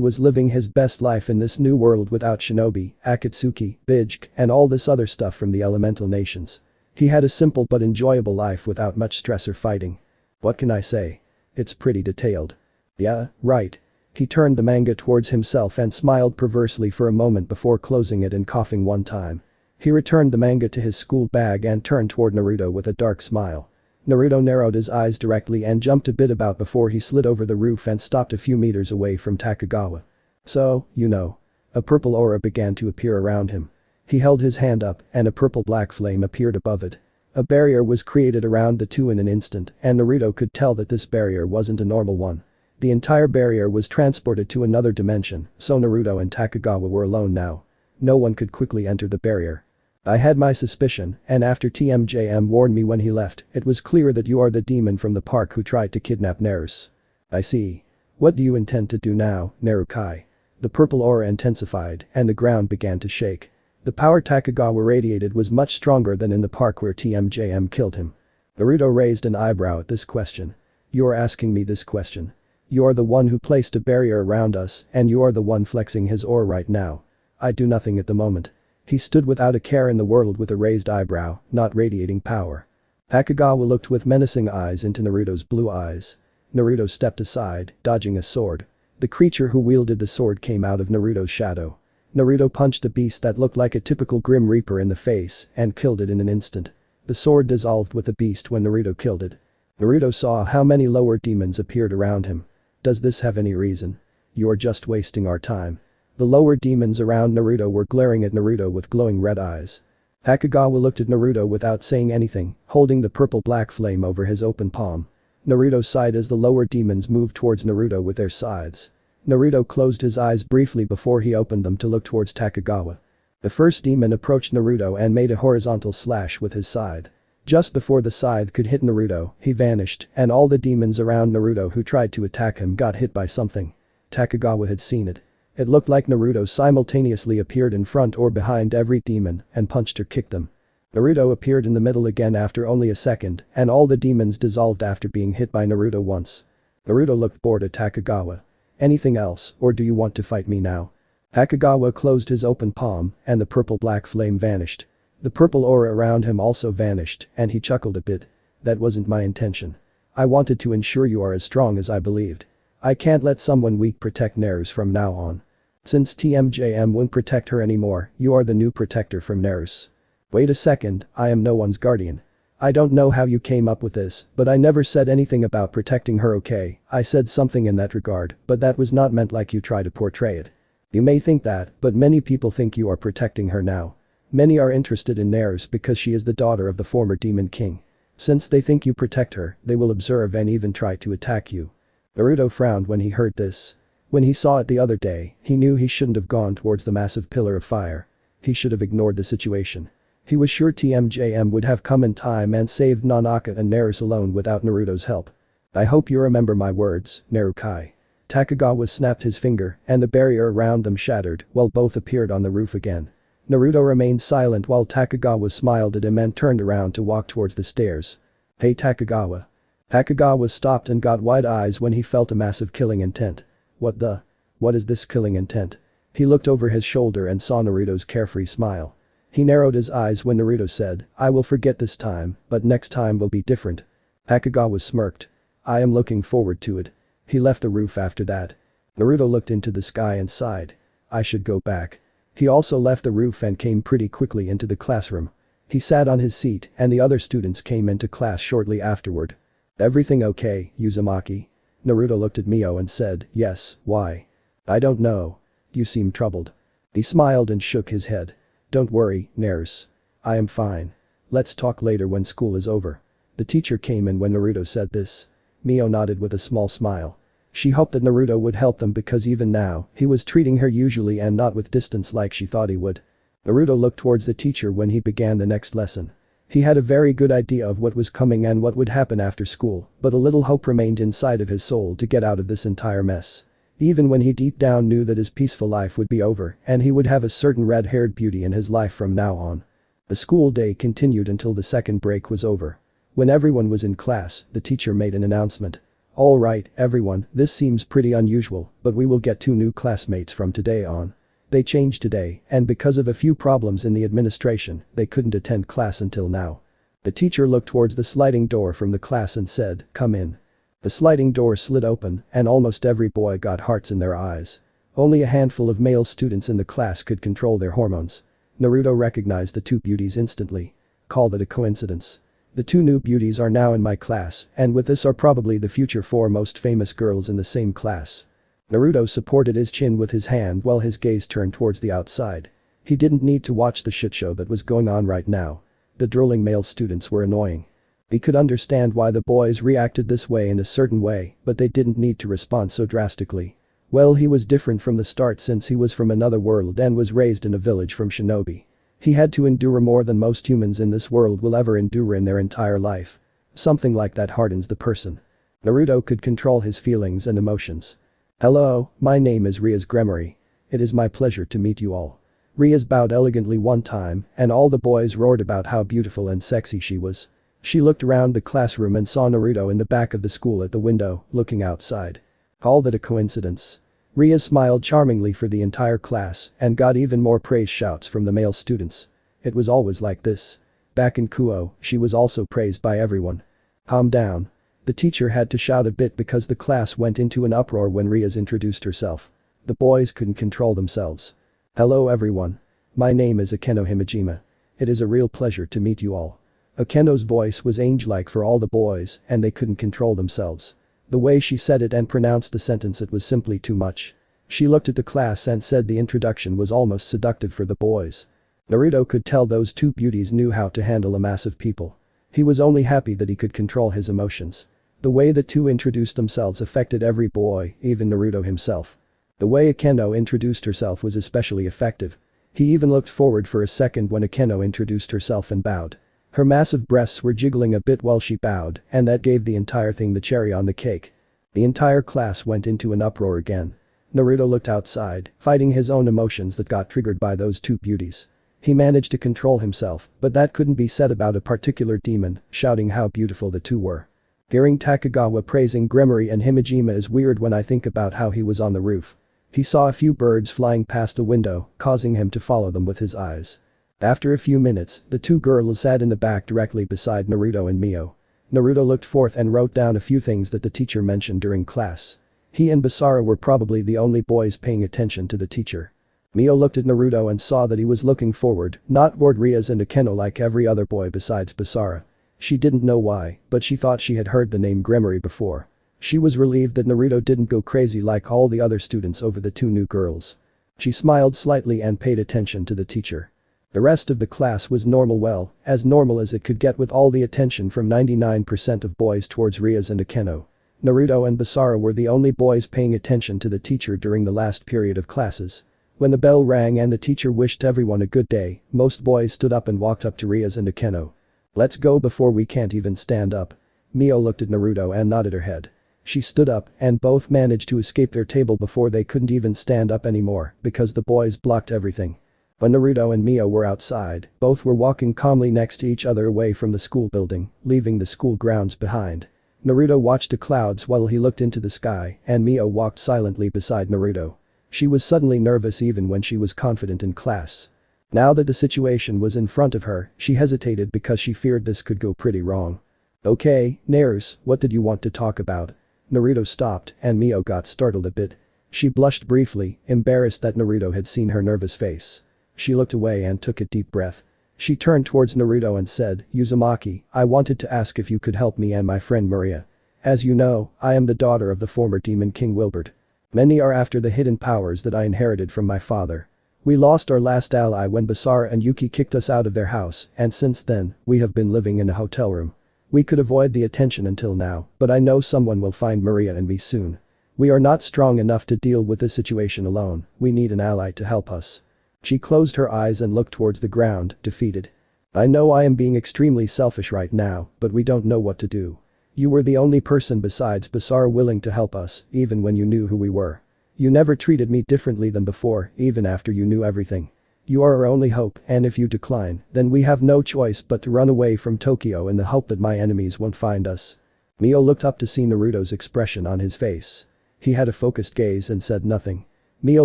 Speaker 1: was living his best life in this new world without shinobi, akatsuki, bijk, and all this other stuff from the elemental nations. He had a simple but enjoyable life without much stress or fighting. What can I say? It's pretty detailed. Yeah, right. He turned the manga towards himself and smiled perversely for a moment before closing it and coughing one time. He returned the manga to his school bag and turned toward Naruto with a dark smile. Naruto narrowed his eyes directly and jumped a bit about before he slid over the roof and stopped a few meters away from Takagawa. So, you know. A purple aura began to appear around him. He held his hand up and a purple-black flame appeared above it. A barrier was created around the two in an instant and Naruto could tell that this barrier wasn't a normal one. The entire barrier was transported to another dimension, so Naruto and Takagawa were alone now. No one could quickly enter the barrier. I had my suspicion, and after TMJM warned me when he left, it was clear that you are the demon from the park who tried to kidnap Naruto. I see. What do you intend to do now, Narukai? The purple aura intensified, and the ground began to shake. The power Takagawa radiated was much stronger than in the park where TMJM killed him. Naruto raised an eyebrow at this question. You are asking me this question. You are the one who placed a barrier around us, and you are the one flexing his aura right now. I do nothing at the moment. He stood without a care in the world with a raised eyebrow, not radiating power. Takagawa looked with menacing eyes into Naruto's blue eyes. Naruto stepped aside, dodging a sword. The creature who wielded the sword came out of Naruto's shadow. Naruto punched a beast that looked like a typical Grim Reaper in the face and killed it in an instant. The sword dissolved with the beast when Naruto killed it. Naruto saw how many lower demons appeared around him. Does this have any reason? You are just wasting our time. The lower demons around Naruto were glaring at Naruto with glowing red eyes. Takagawa looked at Naruto without saying anything, holding the purple-black flame over his open palm. Naruto sighed as the lower demons moved towards Naruto with their scythes. Naruto closed his eyes briefly before he opened them to look towards Takagawa. The first demon approached Naruto and made a horizontal slash with his scythe. Just before the scythe could hit Naruto, he vanished, and all the demons around Naruto who tried to attack him got hit by something. Takagawa had seen it. It looked like Naruto simultaneously appeared in front or behind every demon and punched or kicked them. Naruto appeared in the middle again after only a second, and all the demons dissolved after being hit by Naruto once. Naruto looked bored at Takagawa. Anything else, or do you want to fight me now? Takagawa closed his open palm, and the purple-black flame vanished. The purple aura around him also vanished, and he chuckled a bit. That wasn't my intention. I wanted to ensure you are as strong as I believed. I can't let someone weak protect Naruto from now on. Since TMJM won't protect her anymore, you are the new protector from Naruto. Wait a second, I am no one's guardian. I don't know how you came up with this, but I never said anything about protecting her, okay? I said something in that regard, but that was not meant like you try to portray it. You may think that, but many people think you are protecting her now. Many are interested in Naruto because she is the daughter of the former Demon King. Since they think you protect her, they will observe and even try to attack you. Naruto frowned when he heard this. When he saw it the other day, he knew he shouldn't have gone towards the massive pillar of fire. He should have ignored the situation. He was sure TMJM would have come in time and saved Nanaka and Naruto alone without Naruto's help. I hope you remember my words, Narukai. Takagawa snapped his finger and the barrier around them shattered while both appeared on the roof again. Naruto remained silent while Takagawa smiled at him and turned around to walk towards the stairs. Hey Takagawa. Takagawa stopped and got wide eyes when he felt a massive killing intent. What is this killing intent? He looked over his shoulder and saw Naruto's carefree smile. He narrowed his eyes when Naruto said, I will forget this time, but next time will be different. Takagawa smirked. I am looking forward to it. He left the roof after that. Naruto looked into the sky and sighed. I should go back. He also left the roof and came pretty quickly into the classroom. He sat on his seat and the other students came into class shortly afterward. Everything okay, Uzumaki? Naruto looked at Mio and said, yes, why? I don't know. You seem troubled. He smiled and shook his head. Don't worry, Naruto. I am fine. Let's talk later when school is over. The teacher came in when Naruto said this. Mio nodded with a small smile. She hoped that Naruto would help them because even now, he was treating her usually and not with distance like she thought he would. Naruto looked towards the teacher when he began the next lesson. He had a very good idea of what was coming and what would happen after school, but a little hope remained inside of his soul to get out of this entire mess. Even when he deep down knew that his peaceful life would be over and he would have a certain red-haired beauty in his life from now on. The school day continued until the second break was over. When everyone was in class, the teacher made an announcement. All right, everyone, this seems pretty unusual, but we will get 2 new classmates from today on. They changed today, and because of a few problems in the administration, they couldn't attend class until now. The teacher looked towards the sliding door from the class and said, come in. The sliding door slid open, and almost every boy got hearts in their eyes. Only a handful of male students in the class could control their hormones. Naruto recognized the 2 beauties instantly. Call that a coincidence. The 2 new beauties are now in my class, and with this are probably the future 4 most famous girls in the same class. Naruto supported his chin with his hand while his gaze turned towards the outside. He didn't need to watch the shit show that was going on right now. The drooling male students were annoying. He could understand why the boys reacted this way in a certain way, but they didn't need to respond so drastically. Well, he was different from the start since he was from another world and was raised in a village from shinobi. He had to endure more than most humans in this world will ever endure in their entire life. Something like that hardens the person. Naruto could control his feelings and emotions. Hello, my name is Rias Gremory. It is my pleasure to meet you all. Rias bowed elegantly one time, and all the boys roared about how beautiful and sexy she was. She looked around the classroom and saw Naruto in the back of the school at the window, looking outside. Call that a coincidence. Rias smiled charmingly for the entire class and got even more praise shouts from the male students. It was always like this. Back in Kuo, she was also praised by everyone. Calm down. The teacher had to shout a bit because the class went into an uproar when Rias introduced herself. The boys couldn't control themselves. Hello everyone. My name is Akeno Himejima. It is a real pleasure to meet you all. Akeno's voice was angel-like for all the boys and they couldn't control themselves. The way she said it and pronounced the sentence, it was simply too much. She looked at the class and said the introduction was almost seductive for the boys. Naruto could tell those two beauties knew how to handle a mass of people. He was only happy that he could control his emotions. The way the two introduced themselves affected every boy, even Naruto himself. The way Akeno introduced herself was especially effective. He even looked forward for a second when Akeno introduced herself and bowed. Her massive breasts were jiggling a bit while she bowed, and that gave the entire thing the cherry on the cake. The entire class went into an uproar again. Naruto looked outside, fighting his own emotions that got triggered by those two beauties. He managed to control himself, but that couldn't be said about a particular demon, shouting how beautiful the two were. Hearing Takagawa praising Gremory and Himejima is weird when I think about how he was on the roof. He saw a few birds flying past the window, causing him to follow them with his eyes. After a few minutes, the two girls sat in the back directly beside Naruto and Mio. Naruto looked forth and wrote down a few things that the teacher mentioned during class. He and Basara were probably the only boys paying attention to the teacher. Mio looked at Naruto and saw that he was looking forward, not toward Rias and Akeno like every other boy besides Basara. She didn't know why, but she thought she had heard the name Gremory before. She was relieved that Naruto didn't go crazy like all the other students over the two new girls. She smiled slightly and paid attention to the teacher. The rest of the class was normal, well, as normal as it could get with all the attention from 99% of boys towards Rias and Akeno. Naruto and Basara were the only boys paying attention to the teacher during the last period of classes. When the bell rang and the teacher wished everyone a good day, most boys stood up and walked up to Rias and Akeno. Let's go before we can't even stand up. Mio looked at Naruto and nodded her head. She stood up and both managed to escape their table before they couldn't even stand up anymore because the boys blocked everything. When Naruto and Mio were outside, both were walking calmly next to each other away from the school building, leaving the school grounds behind. Naruto watched the clouds while he looked into the sky and Mio walked silently beside Naruto. She was suddenly nervous even when she was confident in class. Now that the situation was in front of her, she hesitated because she feared this could go pretty wrong. Okay, Naruto, what did you want to talk about? Naruto stopped and Mio got startled a bit. She blushed briefly, embarrassed that Naruto had seen her nervous face. She looked away and took a deep breath. She turned towards Naruto and said, Uzumaki, I wanted to ask if you could help me and my friend Maria. As you know, I am the daughter of the former demon king Wilbert. Many are after the hidden powers that I inherited from my father. We lost our last ally when Basara and Yuki kicked us out of their house and since then, we have been living in a hotel room. We could avoid the attention until now, but I know someone will find Maria and me soon. We are not strong enough to deal with this situation alone, we need an ally to help us. She closed her eyes and looked towards the ground, defeated. I know I am being extremely selfish right now, but we don't know what to do. You were the only person besides Basara willing to help us, even when you knew who we were. You never treated me differently than before, even after you knew everything. You are our only hope, and if you decline, then we have no choice but to run away from Tokyo in the hope that my enemies won't find us. Mio looked up to see Naruto's expression on his face. He had a focused gaze and said nothing. Mio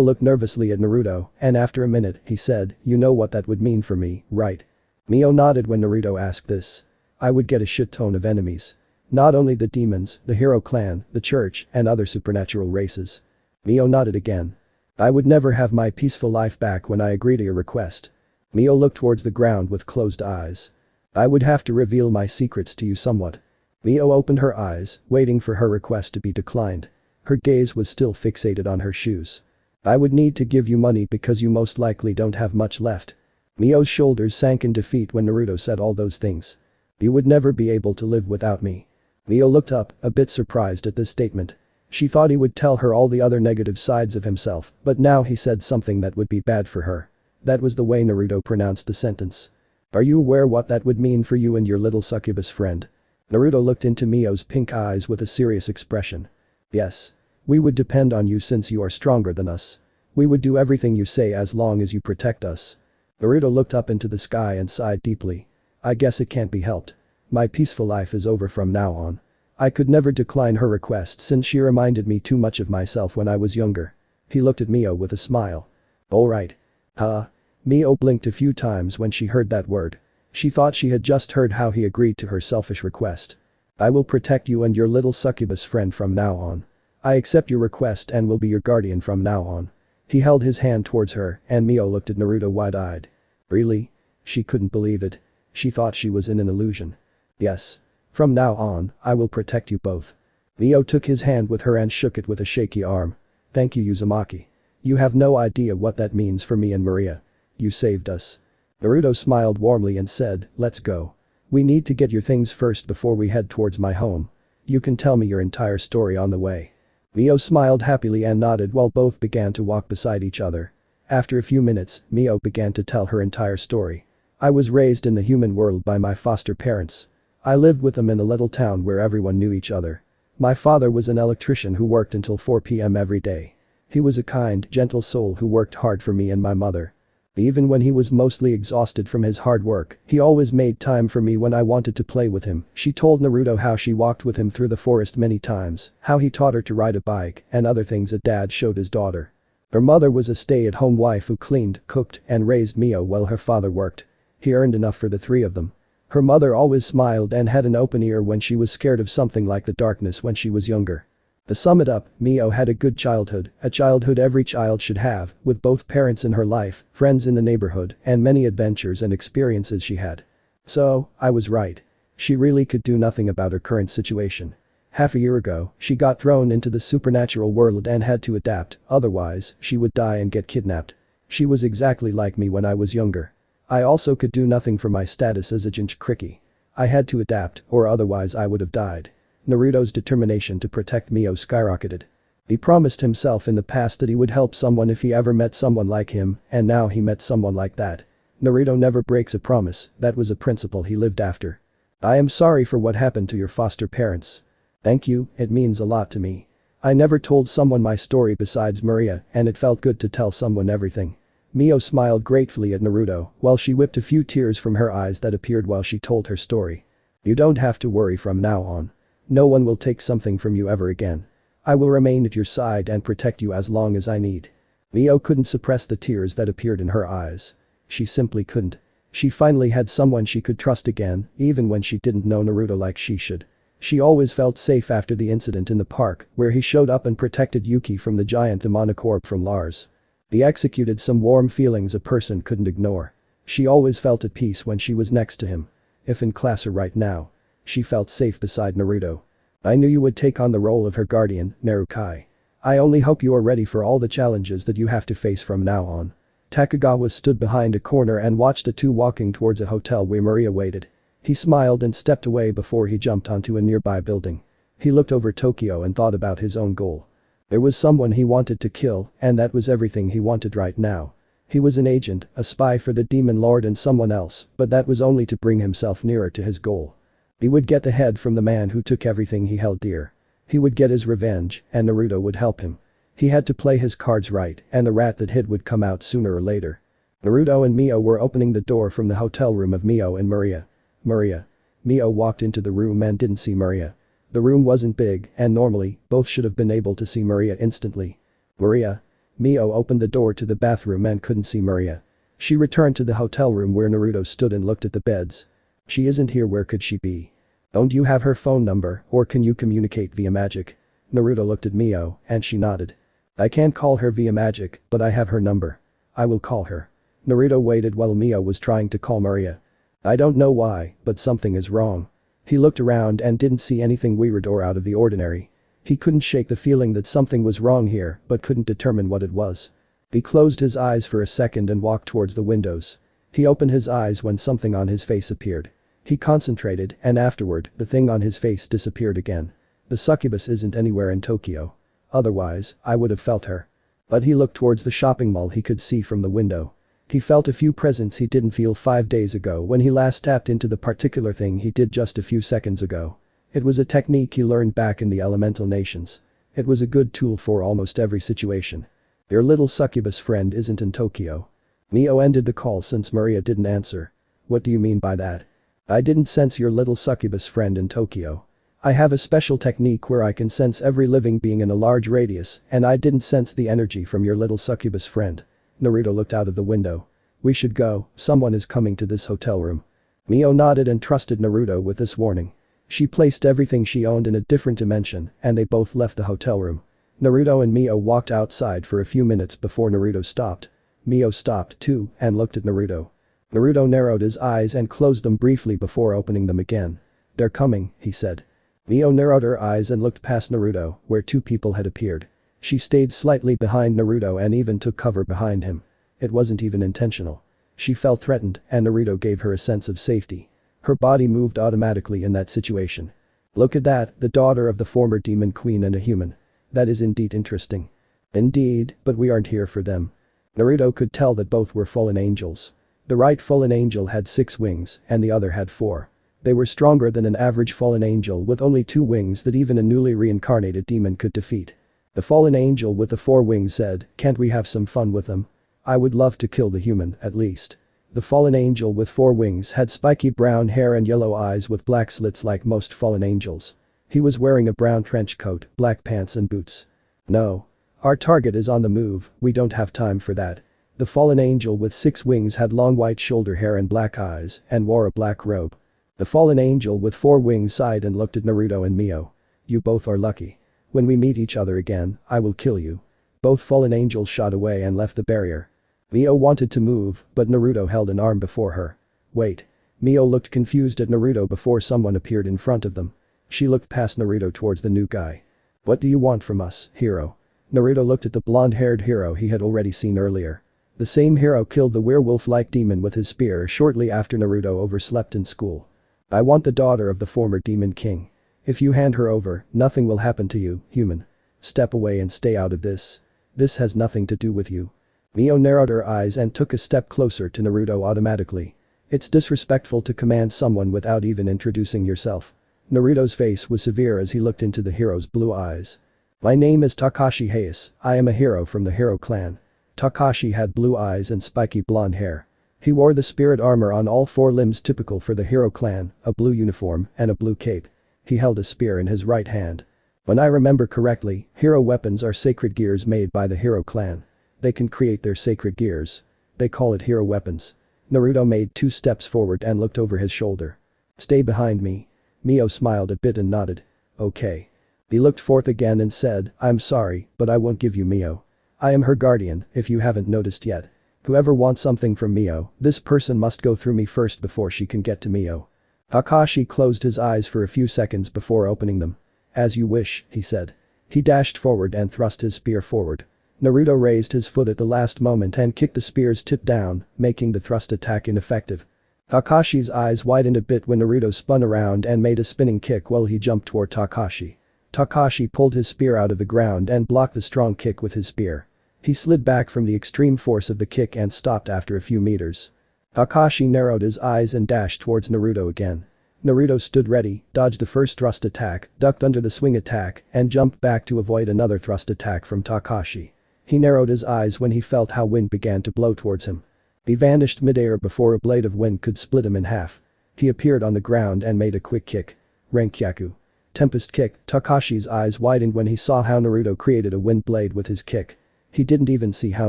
Speaker 1: looked nervously at Naruto, and after a minute, he said, you know what that would mean for me, right? Mio nodded when Naruto asked this. I would get a shit ton of enemies. Not only the demons, the hero clan, the church, and other supernatural races. Mio nodded again. I would never have my peaceful life back when I agree to your request. Mio looked towards the ground with closed eyes. I would have to reveal my secrets to you somewhat. Mio opened her eyes, waiting for her request to be declined. Her gaze was still fixated on her shoes. I would need to give you money because you most likely don't have much left. Mio's shoulders sank in defeat when Naruto said all those things. You would never be able to live without me. Mio looked up, a bit surprised at this statement. She thought he would tell her all the other negative sides of himself, but now he said something that would be bad for her. That was the way Naruto pronounced the sentence. Are you aware what that would mean for you and your little succubus friend? Naruto looked into Mio's pink eyes with a serious expression. Yes. We would depend on you since you are stronger than us. We would do everything you say as long as you protect us. Naruto looked up into the sky and sighed deeply. I guess it can't be helped. My peaceful life is over from now on. I could never decline her request since she reminded me too much of myself when I was younger. He looked at Mio with a smile. Alright. Huh? Mio blinked a few times when she heard that word. She thought she had just heard how he agreed to her selfish request. I will protect you and your little succubus friend from now on. I accept your request and will be your guardian from now on. He held his hand towards her and Mio looked at Naruto wide-eyed. Really? She couldn't believe it. She thought she was in an illusion. Yes. From now on, I will protect you both. Mio took his hand with her and shook it with a shaky arm. Thank you, Uzumaki. You have no idea what that means for me and Maria. You saved us. Naruto smiled warmly and said, let's go. We need to get your things first before we head towards my home. You can tell me your entire story on the way. Mio smiled happily and nodded while both began to walk beside each other. After a few minutes, Mio began to tell her entire story. I was raised in the human world by my foster parents. I lived with them in a little town where everyone knew each other. My father was an electrician who worked until 4 p.m. every day. He was a kind, gentle soul who worked hard for me and my mother. Even when he was mostly exhausted from his hard work, he always made time for me when I wanted to play with him. She told Naruto how she walked with him through the forest many times, how he taught her to ride a bike, and other things that dad showed his daughter. Her mother was a stay-at-home wife who cleaned, cooked, and raised Mio while her father worked. He earned enough for the three of them. Her mother always smiled and had an open ear when she was scared of something like the darkness when she was younger. To sum it up, Mio had a good childhood, a childhood every child should have, with both parents in her life, friends in the neighborhood, and many adventures and experiences she had. So, I was right. She really could do nothing about her current situation. Half a year ago, she got thrown into the supernatural world and had to adapt, otherwise, she would die and get kidnapped. She was exactly like me when I was younger. I also could do nothing for my status as a Jinchuriki. I had to adapt, or otherwise I would have died. Naruto's determination to protect Mio skyrocketed. He promised himself in the past that he would help someone if he ever met someone like him, and now he met someone like that. Naruto never breaks a promise, that was a principle he lived after. I am sorry for what happened to your foster parents. Thank you, it means a lot to me. I never told someone my story besides Maria, and it felt good to tell someone everything. Mio smiled gratefully at Naruto while she whipped a few tears from her eyes that appeared while she told her story. You don't have to worry from now on. No one will take something from you ever again. I will remain at your side and protect you as long as I need. Mio couldn't suppress the tears that appeared in her eyes. She simply couldn't. She finally had someone she could trust again, even when she didn't know Naruto like she should. She always felt safe after the incident in the park where he showed up and protected Yuki from the giant demonic orb from Lars. He executed some warm feelings a person couldn't ignore. She always felt at peace when she was next to him. If in class or right now. She felt safe beside Naruto. I knew you would take on the role of her guardian, Narukai. I only hope you are ready for all the challenges that you have to face from now on. Takagawa stood behind a corner and watched the two walking towards a hotel where Maria waited. He smiled and stepped away before he jumped onto a nearby building. He looked over Tokyo and thought about his own goal. There was someone he wanted to kill, and that was everything he wanted right now. He was an agent, a spy for the Demon Lord and someone else, but that was only to bring himself nearer to his goal. He would get the head from the man who took everything he held dear. He would get his revenge, and Naruto would help him. He had to play his cards right, and the rat that hid would come out sooner or later. Naruto and Mio were opening the door from the hotel room of Mio and Maria. Maria. Mio walked into the room and didn't see Maria. The room wasn't big, and normally, both should have been able to see Maria instantly. Maria. Mio opened the door to the bathroom and couldn't see Maria. She returned to the hotel room where Naruto stood and looked at the beds. She isn't here, where could she be? Don't you have her phone number, or can you communicate via magic? Naruto looked at Mio, and she nodded. I can't call her via magic, but I have her number. I will call her. Naruto waited while Mio was trying to call Maria. I don't know why, but something is wrong. He looked around and didn't see anything weird or out of the ordinary. He couldn't shake the feeling that something was wrong here but couldn't determine what it was. He closed his eyes for a second and walked towards the windows. He opened his eyes when something on his face appeared. He concentrated and afterward, the thing on his face disappeared again. The succubus isn't anywhere in Tokyo. Otherwise, I would have felt her. But he looked towards the shopping mall he could see from the window. He felt a few presents he didn't feel 5 days ago when he last tapped into the particular thing he did just a few seconds ago. It was a technique he learned back in the elemental nations. It was a good tool for almost every situation. Your little succubus friend isn't in Tokyo. Mio ended the call since Maria didn't answer. What do you mean by that? I didn't sense your little succubus friend in Tokyo. I have a special technique where I can sense every living being in a large radius and I didn't sense the energy from your little succubus friend. Naruto looked out of the window. We should go, someone is coming to this hotel room. Mio nodded and trusted Naruto with this warning. She placed everything she owned in a different dimension and they both left the hotel room. Naruto and Mio walked outside for a few minutes before Naruto stopped. Mio stopped too and looked at Naruto. Naruto narrowed his eyes and closed them briefly before opening them again. They're coming, he said. Mio narrowed her eyes and looked past Naruto, where 2 people had appeared. She stayed slightly behind Naruto and even took cover behind him. It wasn't even intentional. She felt threatened and Naruto gave her a sense of safety. Her body moved automatically in that situation. Look at that, the daughter of the former demon queen and a human. That is indeed interesting. Indeed, but we aren't here for them. Naruto could tell that both were fallen angels. The right fallen angel had 6 wings and the other had 4. They were stronger than an average fallen angel with only 2 wings that even a newly reincarnated demon could defeat. The fallen angel with the 4 wings said, "Can't we have some fun with them? I would love to kill the human, at least." The fallen angel with 4 wings had spiky brown hair and yellow eyes with black slits like most fallen angels. He was wearing a brown trench coat, black pants and boots. No. Our target is on the move, we don't have time for that. The fallen angel with 6 wings had long white shoulder hair and black eyes and wore a black robe. The fallen angel with 4 wings sighed and looked at Naruto and Mio. You both are lucky. When we meet each other again, I will kill you. Both fallen angels shot away and left the barrier. Mio wanted to move, but Naruto held an arm before her. Wait. Mio looked confused at Naruto before someone appeared in front of them. She looked past Naruto towards the new guy. What do you want from us, hero? Naruto looked at the blonde-haired hero he had already seen earlier. The same hero killed the werewolf-like demon with his spear shortly after Naruto overslept in school. I want the daughter of the former demon king. If you hand her over, nothing will happen to you, human. Step away and stay out of this. This has nothing to do with you. Mio narrowed her eyes and took a step closer to Naruto automatically. It's disrespectful to command someone without even introducing yourself. Naruto's face was severe as he looked into the hero's blue eyes. My name is Takashi Hayes, I am a hero from the Hero clan. Takashi had blue eyes and spiky blonde hair. He wore the spirit armor on all 4 limbs typical for the Hero clan, a blue uniform and a blue cape. He held a spear in his right hand. When I remember correctly, hero weapons are sacred gears made by the Hero clan. They can create their sacred gears. They call it hero weapons. Naruto made 2 steps forward and looked over his shoulder. Stay behind me. Mio smiled a bit and nodded. Okay. He looked forth again and said, I'm sorry, but I won't give you Mio. I am her guardian, if you haven't noticed yet. Whoever wants something from Mio, this person must go through me first before she can get to Mio. Takashi closed his eyes for a few seconds before opening them. As you wish, he said. He dashed forward and thrust his spear forward. Naruto raised his foot at the last moment and kicked the spear's tip down, making the thrust attack ineffective. Takashi's eyes widened a bit when Naruto spun around and made a spinning kick while he jumped toward Takashi. Takashi pulled his spear out of the ground and blocked the strong kick with his spear. He slid back from the extreme force of the kick and stopped after a few meters. Takashi narrowed his eyes and dashed towards Naruto again. Naruto stood ready, dodged the first thrust attack, ducked under the swing attack, and jumped back to avoid another thrust attack from Takashi. He narrowed his eyes when he felt how wind began to blow towards him. He vanished midair before a blade of wind could split him in half. He appeared on the ground and made a quick kick. Renkyaku. Tempest kick. Takashi's eyes widened when he saw how Naruto created a wind blade with his kick. He didn't even see how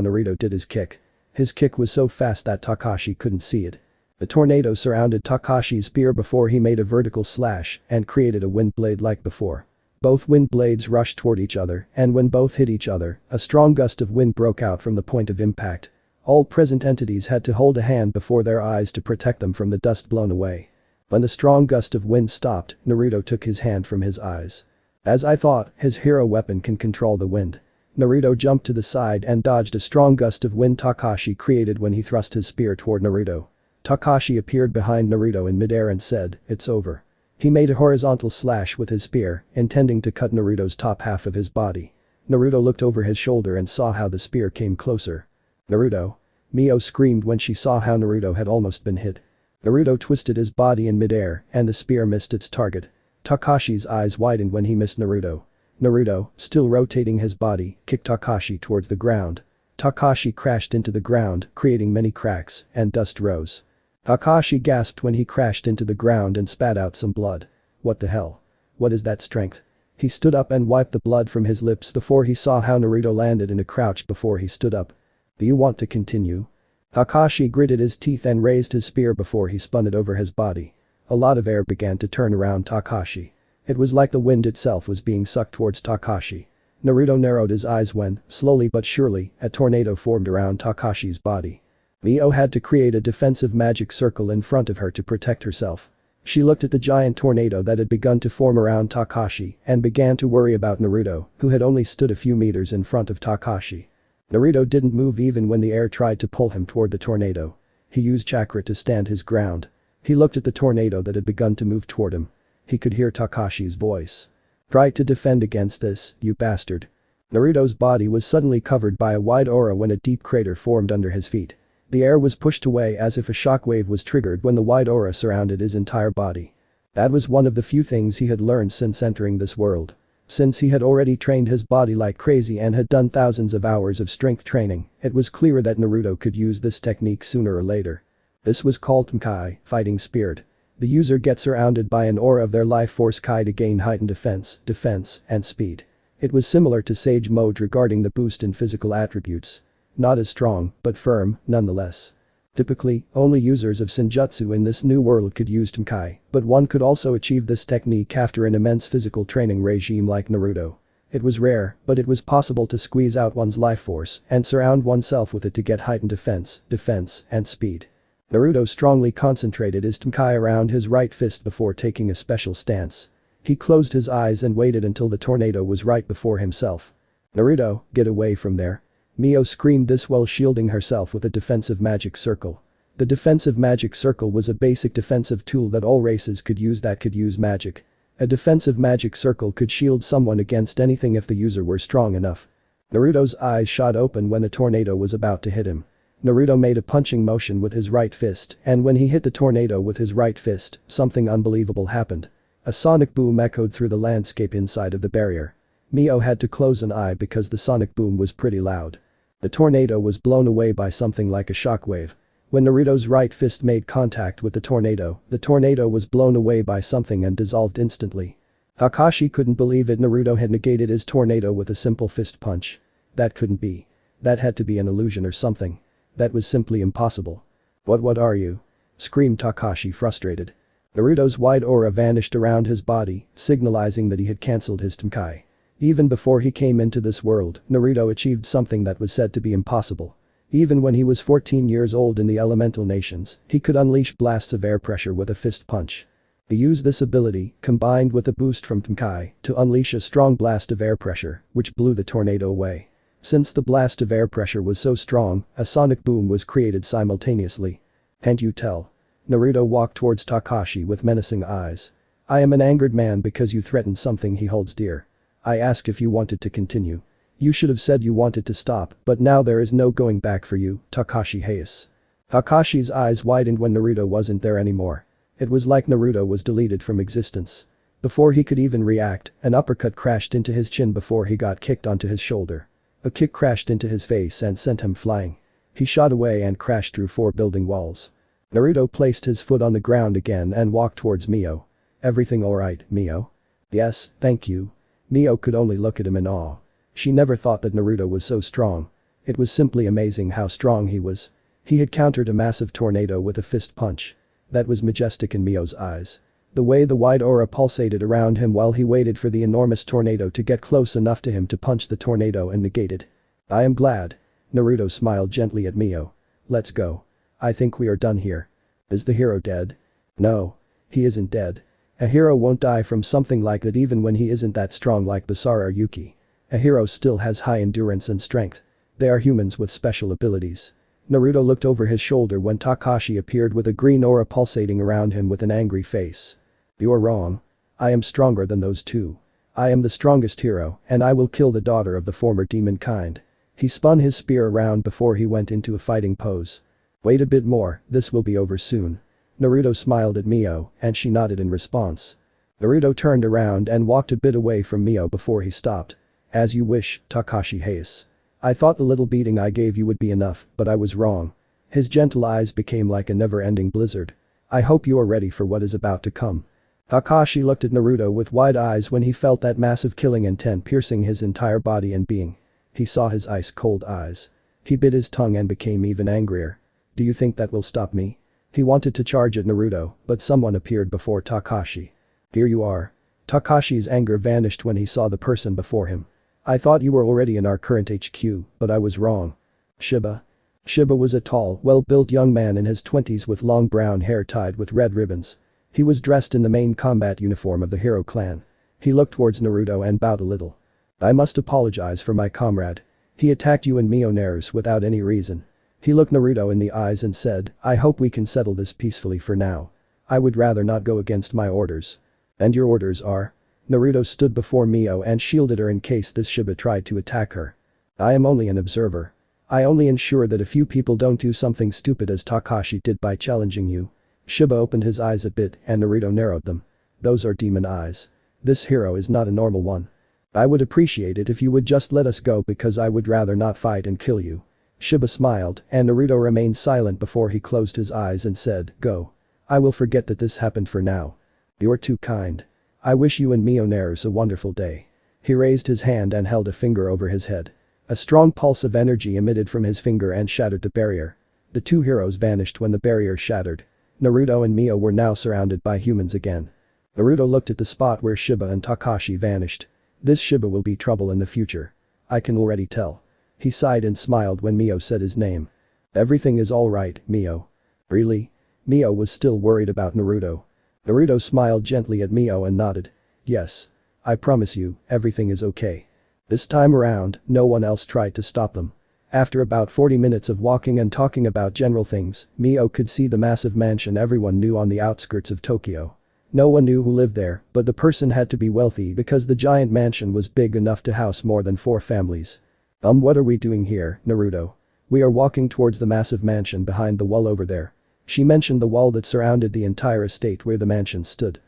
Speaker 1: Naruto did his kick. His kick was so fast that Takashi couldn't see it. The tornado surrounded Takashi's spear before he made a vertical slash and created a wind blade like before. Both wind blades rushed toward each other, and when both hit each other, a strong gust of wind broke out from the point of impact. All present entities had to hold a hand before their eyes to protect them from the dust blown away. When the strong gust of wind stopped, Naruto took his hand from his eyes. As I thought, his hero weapon can control the wind. Naruto jumped to the side and dodged a strong gust of wind Takashi created when he thrust his spear toward Naruto. Takashi appeared behind Naruto in midair and said, "It's over." He made a horizontal slash with his spear, intending to cut Naruto's top half of his body. Naruto looked over his shoulder and saw how the spear came closer. "Naruto!" Mio screamed when she saw how Naruto had almost been hit. Naruto twisted his body in midair and the spear missed its target. Takashi's eyes widened when he missed Naruto. Naruto, still rotating his body, kicked Takashi towards the ground. Takashi crashed into the ground, creating many cracks, and dust rose. Takashi gasped when he crashed into the ground and spat out some blood. What the hell? What is that strength? He stood up and wiped the blood from his lips before he saw how Naruto landed in a crouch before he stood up. "Do you want to continue?" Takashi gritted his teeth and raised his spear before he spun it over his body. A lot of air began to turn around Takashi. It was like the wind itself was being sucked towards Takashi. Naruto narrowed his eyes when, slowly but surely, a tornado formed around Takashi's body. Mio had to create a defensive magic circle in front of her to protect herself. She looked at the giant tornado that had begun to form around Takashi and began to worry about Naruto, who had only stood a few meters in front of Takashi. Naruto didn't move even when the air tried to pull him toward the tornado. He used chakra to stand his ground. He looked at the tornado that had begun to move toward him. He could hear Takashi's voice. "Try to defend against this, you bastard." Naruto's body was suddenly covered by a wide aura when a deep crater formed under his feet. The air was pushed away as if a shockwave was triggered when the wide aura surrounded his entire body. That was one of the few things he had learned since entering this world. Since he had already trained his body like crazy and had done thousands of hours of strength training, it was clear that Naruto could use this technique sooner or later. This was called Tenkai, fighting spirit. The user gets surrounded by an aura of their life force Kai to gain heightened defense, and speed. It was similar to Sage Mode regarding the boost in physical attributes. Not as strong, but firm, nonetheless. Typically, only users of Senjutsu in this new world could use Tenkai, but one could also achieve this technique after an immense physical training regime like Naruto. It was rare, but it was possible to squeeze out one's life force and surround oneself with it to get heightened defense, and speed. Naruto strongly concentrated his Tenkai around his right fist before taking a special stance. He closed his eyes and waited until the tornado was right before himself. "Naruto, get away from there." Mio screamed this while shielding herself with a defensive magic circle. The defensive magic circle was a basic defensive tool that all races could use that could use magic. A defensive magic circle could shield someone against anything if the user were strong enough. Naruto's eyes shot open when the tornado was about to hit him. Naruto made a punching motion with his right fist, and when he hit the tornado with his right fist, something unbelievable happened. A sonic boom echoed through the landscape inside of the barrier. Mio had to close an eye because the sonic boom was pretty loud. The tornado was blown away by something like a shockwave. When Naruto's right fist made contact with the tornado was blown away by something and dissolved instantly. Takashi couldn't believe it. Naruto had negated his tornado with a simple fist punch. That couldn't be. That had to be an illusion or something. That was simply impossible. What are you?" screamed Takashi frustrated. Naruto's wide aura vanished around his body, signalizing that he had cancelled his Tenkai. Even before he came into this world, Naruto achieved something that was said to be impossible. Even when he was 14 years old in the elemental nations, he could unleash blasts of air pressure with a fist punch. He used this ability, combined with a boost from Tenkai, to unleash a strong blast of air pressure, which blew the tornado away. Since the blast of air pressure was so strong, a sonic boom was created simultaneously. "Can't you tell?" Naruto walked towards Takashi with menacing eyes. "I am an angered man because you threatened something he holds dear. I asked if you wanted to continue. You should have said you wanted to stop, but now there is no going back for you, Takashi Hayes." Takashi's eyes widened when Naruto wasn't there anymore. It was like Naruto was deleted from existence. Before he could even react, an uppercut crashed into his chin before he got kicked onto his shoulder. A kick crashed into his face and sent him flying. He shot away and crashed through 4 building walls. Naruto placed his foot on the ground again and walked towards Mio. "Everything alright, Mio?" "Yes, thank you." Mio could only look at him in awe. She never thought that Naruto was so strong. It was simply amazing how strong he was. He had countered a massive tornado with a fist punch. That was majestic in Mio's eyes. The way the wide aura pulsated around him while he waited for the enormous tornado to get close enough to him to punch the tornado and negate it. "I am glad." Naruto smiled gently at Mio. "Let's go. I think we are done here." "Is the hero dead?" "No. He isn't dead. A hero won't die from something like that even when he isn't that strong like Basara or Yuki. A hero still has high endurance and strength. They are humans with special abilities. Naruto looked over his shoulder when Takashi appeared with a green aura pulsating around him with an angry face. You are wrong. I am stronger than those two. I am the strongest hero, and I will kill the daughter of the former demon kind. He spun his spear around before he went into a fighting pose. Wait a bit more, this will be over soon. Naruto smiled at Mio, and she nodded in response. Naruto turned around and walked a bit away from Mio before he stopped. As you wish, Takashi Hayes. I thought the little beating I gave you would be enough, but I was wrong. His gentle eyes became like a never-ending blizzard. I hope you are ready for what is about to come. Takashi looked at Naruto with wide eyes when he felt that massive killing intent piercing his entire body and being. He saw his ice-cold eyes. He bit his tongue and became even angrier. Do you think that will stop me? He wanted to charge at Naruto, but someone appeared before Takashi. Here you are. Takashi's anger vanished when he saw the person before him. I thought you were already in our current HQ, but I was wrong. Shiba. Shiba was a tall, well-built young man in his 20s with long brown hair tied with red ribbons. He was dressed in the main combat uniform of the hero clan. He looked towards Naruto and bowed a little. I must apologize for my comrade. He attacked you and Mionares without any reason. He looked Naruto in the eyes and said, I hope we can settle this peacefully for now. I would rather not go against my orders. And your orders are? Naruto stood before Mio and shielded her in case this Shiba tried to attack her. I am only an observer. I only ensure that a few people don't do something stupid as Takashi did by challenging you. Shiba opened his eyes a bit and Naruto narrowed them. Those are demon eyes. This hero is not a normal one. I would appreciate it if you would just let us go because I would rather not fight and kill you. Shiba smiled and Naruto remained silent before he closed his eyes and said, go. I will forget that this happened for now. You're too kind. I wish you and Mionares a wonderful day. He raised his hand and held a finger over his head. A strong pulse of energy emitted from his finger and shattered the barrier. The two heroes vanished when the barrier shattered. Naruto and Mio were now surrounded by humans again. Naruto looked at the spot where Shiba and Takashi vanished. This Shiba will be trouble in the future. I can already tell. He sighed and smiled when Mio said his name. Everything is alright, Mio. Really? Mio was still worried about Naruto. Naruto smiled gently at Mio and nodded. Yes. I promise you, everything is okay. This time around, no one else tried to stop them. After about 40 minutes of walking and talking about general things, Mio could see the massive mansion everyone knew on the outskirts of Tokyo. No one knew who lived there, but the person had to be wealthy because the giant mansion was big enough to house more than 4 families. What are we doing here, Naruto? We are walking towards the massive mansion behind the wall over there. She mentioned the wall that surrounded the entire estate where the mansion stood.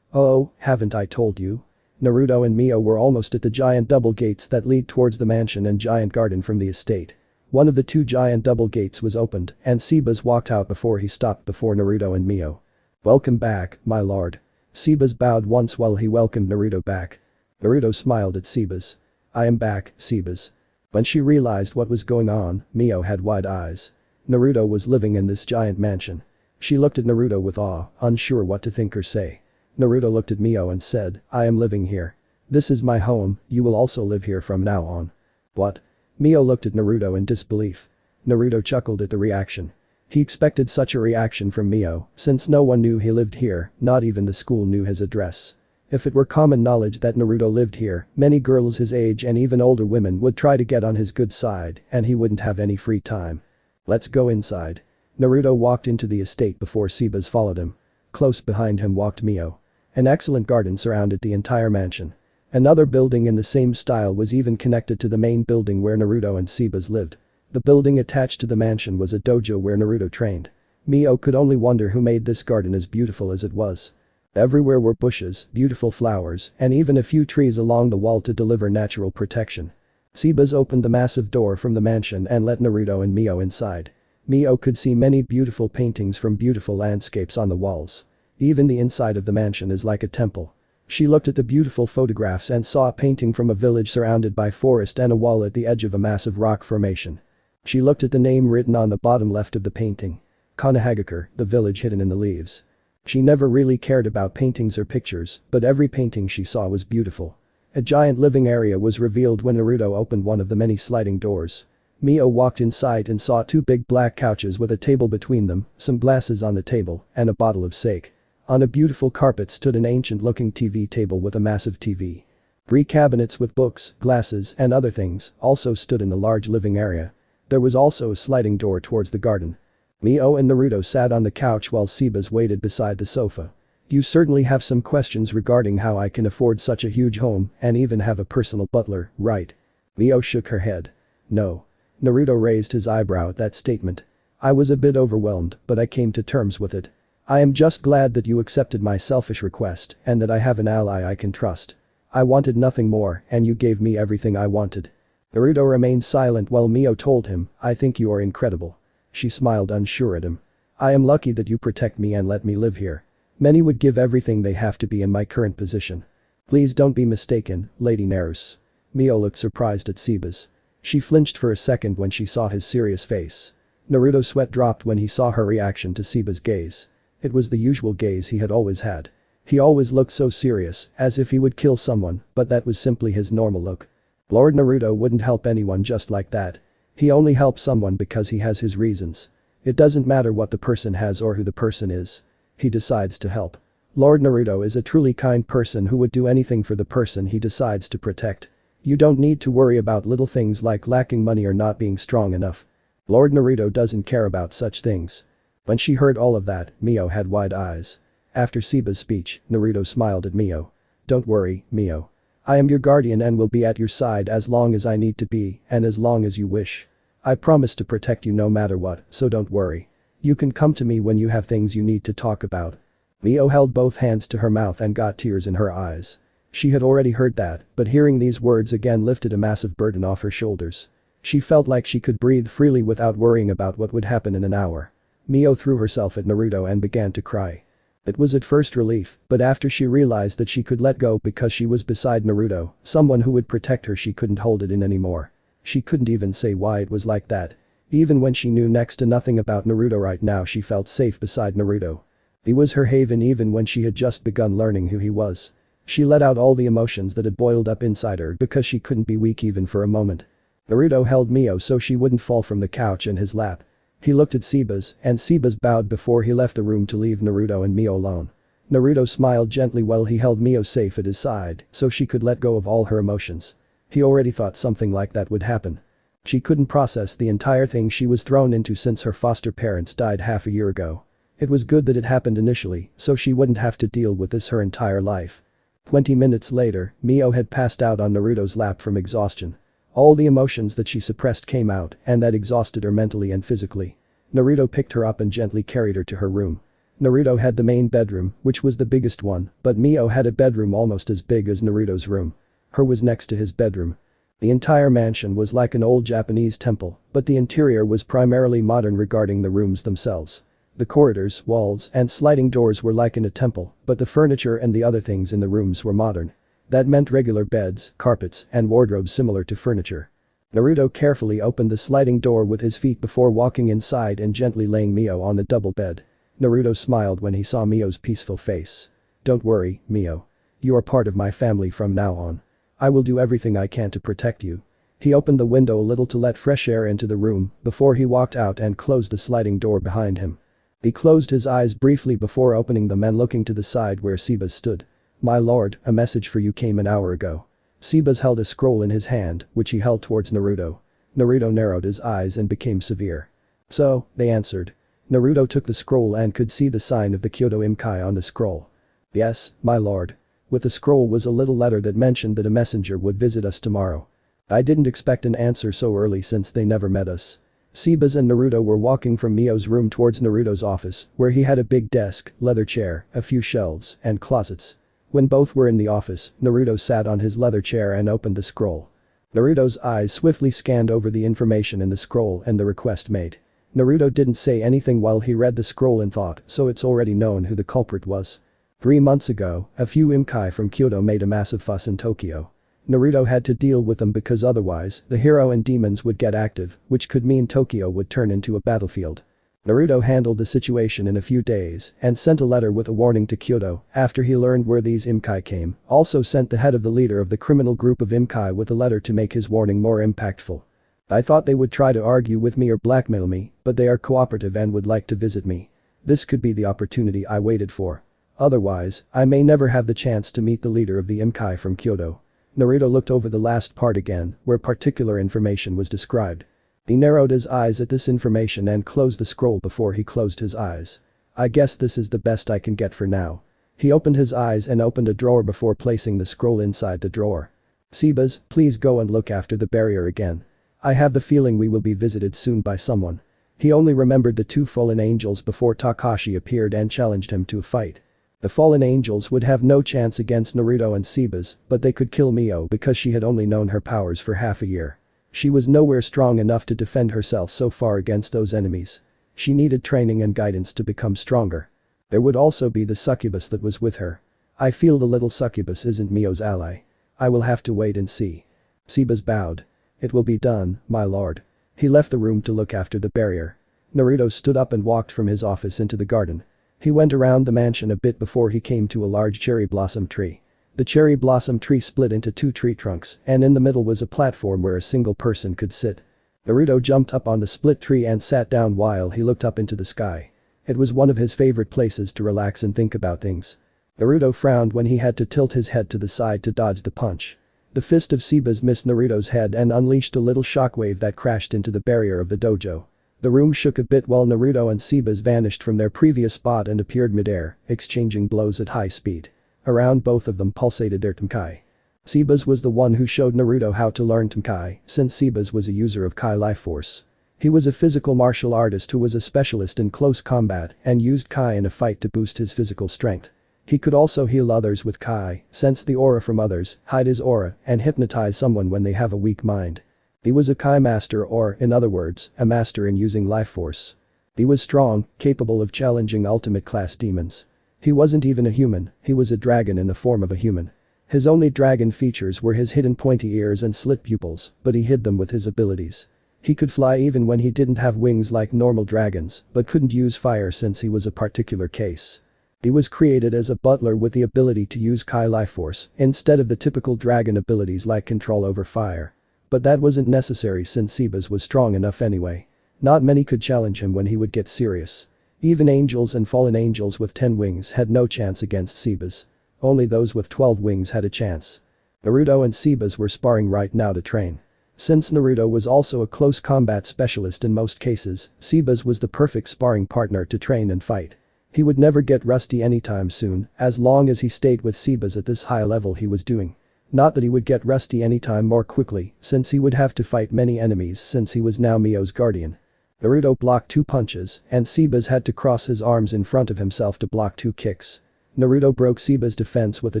Speaker 1: Oh, haven't I told you? Naruto and Mio were almost at the giant double gates that lead towards the mansion and giant garden from the estate. One of the 2 giant double gates was opened and Sebas walked out before he stopped before Naruto and Mio. Welcome back, my lord. Sebas bowed once while he welcomed Naruto back. Naruto smiled at Sebas. I am back, Sebas. When she realized what was going on, Mio had wide eyes. Naruto was living in this giant mansion. She looked at Naruto with awe, unsure what to think or say. Naruto looked at Mio and said, I am living here. This is my home, you will also live here from now on. What? Mio looked at Naruto in disbelief. Naruto chuckled at the reaction. He expected such a reaction from Mio, since no one knew he lived here, not even the school knew his address. If it were common knowledge that Naruto lived here, many girls his age and even older women would try to get on his good side and he wouldn't have any free time. Let's go inside. Naruto walked into the estate before Sebas followed him. Close behind him walked Mio. An excellent garden surrounded the entire mansion. Another building in the same style was even connected to the main building where Naruto and Sebas lived. The building attached to the mansion was a dojo where Naruto trained. Mio could only wonder who made this garden as beautiful as it was. Everywhere were bushes, beautiful flowers, and even a few trees along the wall to deliver natural protection. Sebas opened the massive door from the mansion and let Naruto and Mio inside. Mio could see many beautiful paintings from beautiful landscapes on the walls. Even the inside of the mansion is like a temple. She looked at the beautiful photographs and saw a painting from a village surrounded by forest and a wall at the edge of a massive rock formation. She looked at the name written on the bottom left of the painting. Konohagakure, the village hidden in the leaves. She never really cared about paintings or pictures, but every painting she saw was beautiful. A giant living area was revealed when Naruto opened one of the many sliding doors. Mio walked inside and saw 2 big black couches with a table between them, some glasses on the table, and a bottle of sake. On a beautiful carpet stood an ancient-looking TV table with a massive TV. 3 cabinets with books, glasses, and other things also stood in the large living area. There was also a sliding door towards the garden. Mio and Naruto sat on the couch while Sebas waited beside the sofa. You certainly have some questions regarding how I can afford such a huge home and even have a personal butler, right? Mio shook her head. No. Naruto raised his eyebrow at that statement. I was a bit overwhelmed, but I came to terms with it. I am just glad that you accepted my selfish request and that I have an ally I can trust. I wanted nothing more and you gave me everything I wanted. Naruto remained silent while Mio told him, I think you are incredible. She smiled unsure at him. I am lucky that you protect me and let me live here. Many would give everything they have to be in my current position. Please don't be mistaken, Lady Naruto. Mio looked surprised at Sebas. She flinched for a second when she saw his serious face. Naruto's sweat dropped when he saw her reaction to Sebas' gaze. It was the usual gaze he had always had. He always looked so serious, as if he would kill someone, but that was simply his normal look. Lord Naruto wouldn't help anyone just like that. He only helps someone because he has his reasons. It doesn't matter what the person has or who the person is. He decides to help. Lord Naruto is a truly kind person who would do anything for the person he decides to protect. You don't need to worry about little things like lacking money or not being strong enough. Lord Naruto doesn't care about such things. When she heard all of that, Mio had wide eyes. After Sebas' speech, Naruto smiled at Mio. Don't worry, Mio. I am your guardian and will be at your side as long as I need to be and as long as you wish. I promise to protect you no matter what, so don't worry. You can come to me when you have things you need to talk about. Mio held both hands to her mouth and got tears in her eyes. She had already heard that, but hearing these words again lifted a massive burden off her shoulders. She felt like she could breathe freely without worrying about what would happen in an hour. Mio threw herself at Naruto and began to cry. It was at first relief, but after she realized that she could let go because she was beside Naruto, someone who would protect her, she couldn't hold it in anymore. She couldn't even say why it was like that. Even when she knew next to nothing about Naruto right now, she felt safe beside Naruto. He was her haven even when she had just begun learning who he was. She let out all the emotions that had boiled up inside her because she couldn't be weak even for a moment. Naruto held Mio so she wouldn't fall from the couch in his lap. He looked at Sebas, and Sebas bowed before he left the room to leave Naruto and Mio alone. Naruto smiled gently while he held Mio safe at his side so she could let go of all her emotions. He already thought something like that would happen. She couldn't process the entire thing she was thrown into since her foster parents died half a year ago. It was good that it happened initially so she wouldn't have to deal with this her entire life. 20 minutes later, Mio had passed out on Naruto's lap from exhaustion. All the emotions that she suppressed came out and that exhausted her mentally and physically. Naruto picked her up and gently carried her to her room. Naruto had the main bedroom, which was the biggest one, but Mio had a bedroom almost as big as Naruto's room. Her was next to his bedroom. The entire mansion was like an old Japanese temple, but the interior was primarily modern regarding the rooms themselves. The corridors, walls, and sliding doors were like in a temple, but the furniture and the other things in the rooms were modern. That meant regular beds, carpets, and wardrobes similar to furniture. Naruto carefully opened the sliding door with his feet before walking inside and gently laying Mio on the double bed. Naruto smiled when he saw Mio's peaceful face. Don't worry, Mio. You are part of my family from now on. I will do everything I can to protect you. He opened the window a little to let fresh air into the room before he walked out and closed the sliding door behind him. He closed his eyes briefly before opening them and looking to the side where Sebas stood. My lord, a message for you came an hour ago. Sebas held a scroll in his hand, which he held towards Naruto. Naruto narrowed his eyes and became severe. So, they answered. Naruto took the scroll and could see the sign of the Kyoto Imkai on the scroll. Yes, my lord. With the scroll was a little letter that mentioned that a messenger would visit us tomorrow. I didn't expect an answer so early since they never met us. Sebas and Naruto were walking from Mio's room towards Naruto's office, where he had a big desk, leather chair, a few shelves, and closets. When both were in the office, Naruto sat on his leather chair and opened the scroll. Naruto's eyes swiftly scanned over the information in the scroll and the request made. Naruto didn't say anything while he read the scroll and thought, so it's already known who the culprit was. 3 months ago, a few Imkai from Kyoto made a massive fuss in Tokyo. Naruto had to deal with them because otherwise, the hero and demons would get active, which could mean Tokyo would turn into a battlefield. Naruto handled the situation in a few days and sent a letter with a warning to Kyoto after he learned where these Imkai came, also sent the head of the leader of the criminal group of Imkai with a letter to make his warning more impactful. I thought they would try to argue with me or blackmail me, but they are cooperative and would like to visit me. This could be the opportunity I waited for. Otherwise, I may never have the chance to meet the leader of the Imkai from Kyoto. Naruto looked over the last part again, where particular information was described. He narrowed his eyes at this information and closed the scroll before he closed his eyes. I guess this is the best I can get for now. He opened his eyes and opened a drawer before placing the scroll inside the drawer. Sebas, please go and look after the barrier again. I have the feeling we will be visited soon by someone. He only remembered the two fallen angels before Takashi appeared and challenged him to a fight. The fallen angels would have no chance against Naruto and Sebas, but they could kill Mio because she had only known her powers for half a year. She was nowhere strong enough to defend herself so far against those enemies. She needed training and guidance to become stronger. There would also be the succubus that was with her. I feel the little succubus isn't Mio's ally. I will have to wait and see. Sebas bowed. It will be done, my lord. He left the room to look after the barrier. Naruto stood up and walked from his office into the garden. He went around the mansion a bit before he came to a large cherry blossom tree. The cherry blossom tree split into two tree trunks, and in the middle was a platform where a single person could sit. Naruto jumped up on the split tree and sat down while he looked up into the sky. It was one of his favorite places to relax and think about things. Naruto frowned when he had to tilt his head to the side to dodge the punch. The fist of Sebas missed Naruto's head and unleashed a little shockwave that crashed into the barrier of the dojo. The room shook a bit while Naruto and Sebas vanished from their previous spot and appeared midair, exchanging blows at high speed. Around both of them pulsated their Tenkai. Sebas was the one who showed Naruto how to learn Tenkai, since Sebas was a user of Kai life force. He was a physical martial artist who was a specialist in close combat and used Kai in a fight to boost his physical strength. He could also heal others with Kai, sense the aura from others, hide his aura, and hypnotize someone when they have a weak mind. He was a Kai master or, in other words, a master in using life force. He was strong, capable of challenging ultimate class demons. He wasn't even a human, he was a dragon in the form of a human. His only dragon features were his hidden pointy ears and slit pupils, but he hid them with his abilities. He could fly even when he didn't have wings like normal dragons, but couldn't use fire since he was a particular case. He was created as a butler with the ability to use Kai life force instead of the typical dragon abilities like control over fire. But that wasn't necessary since Sebas was strong enough anyway. Not many could challenge him when he would get serious. Even angels and fallen angels with 10 wings had no chance against Sebas. Only those with 12 wings had a chance. Naruto and Sebas were sparring right now to train. Since Naruto was also a close combat specialist in most cases, Sebas was the perfect sparring partner to train and fight. He would never get rusty anytime soon, as long as he stayed with Sebas at this high level he was doing. Not that he would get rusty anytime more quickly, since he would have to fight many enemies since he was now Mio's guardian. Naruto blocked 2 punches, and Sebas had to cross his arms in front of himself to block 2 kicks. Naruto broke Sebas' defense with the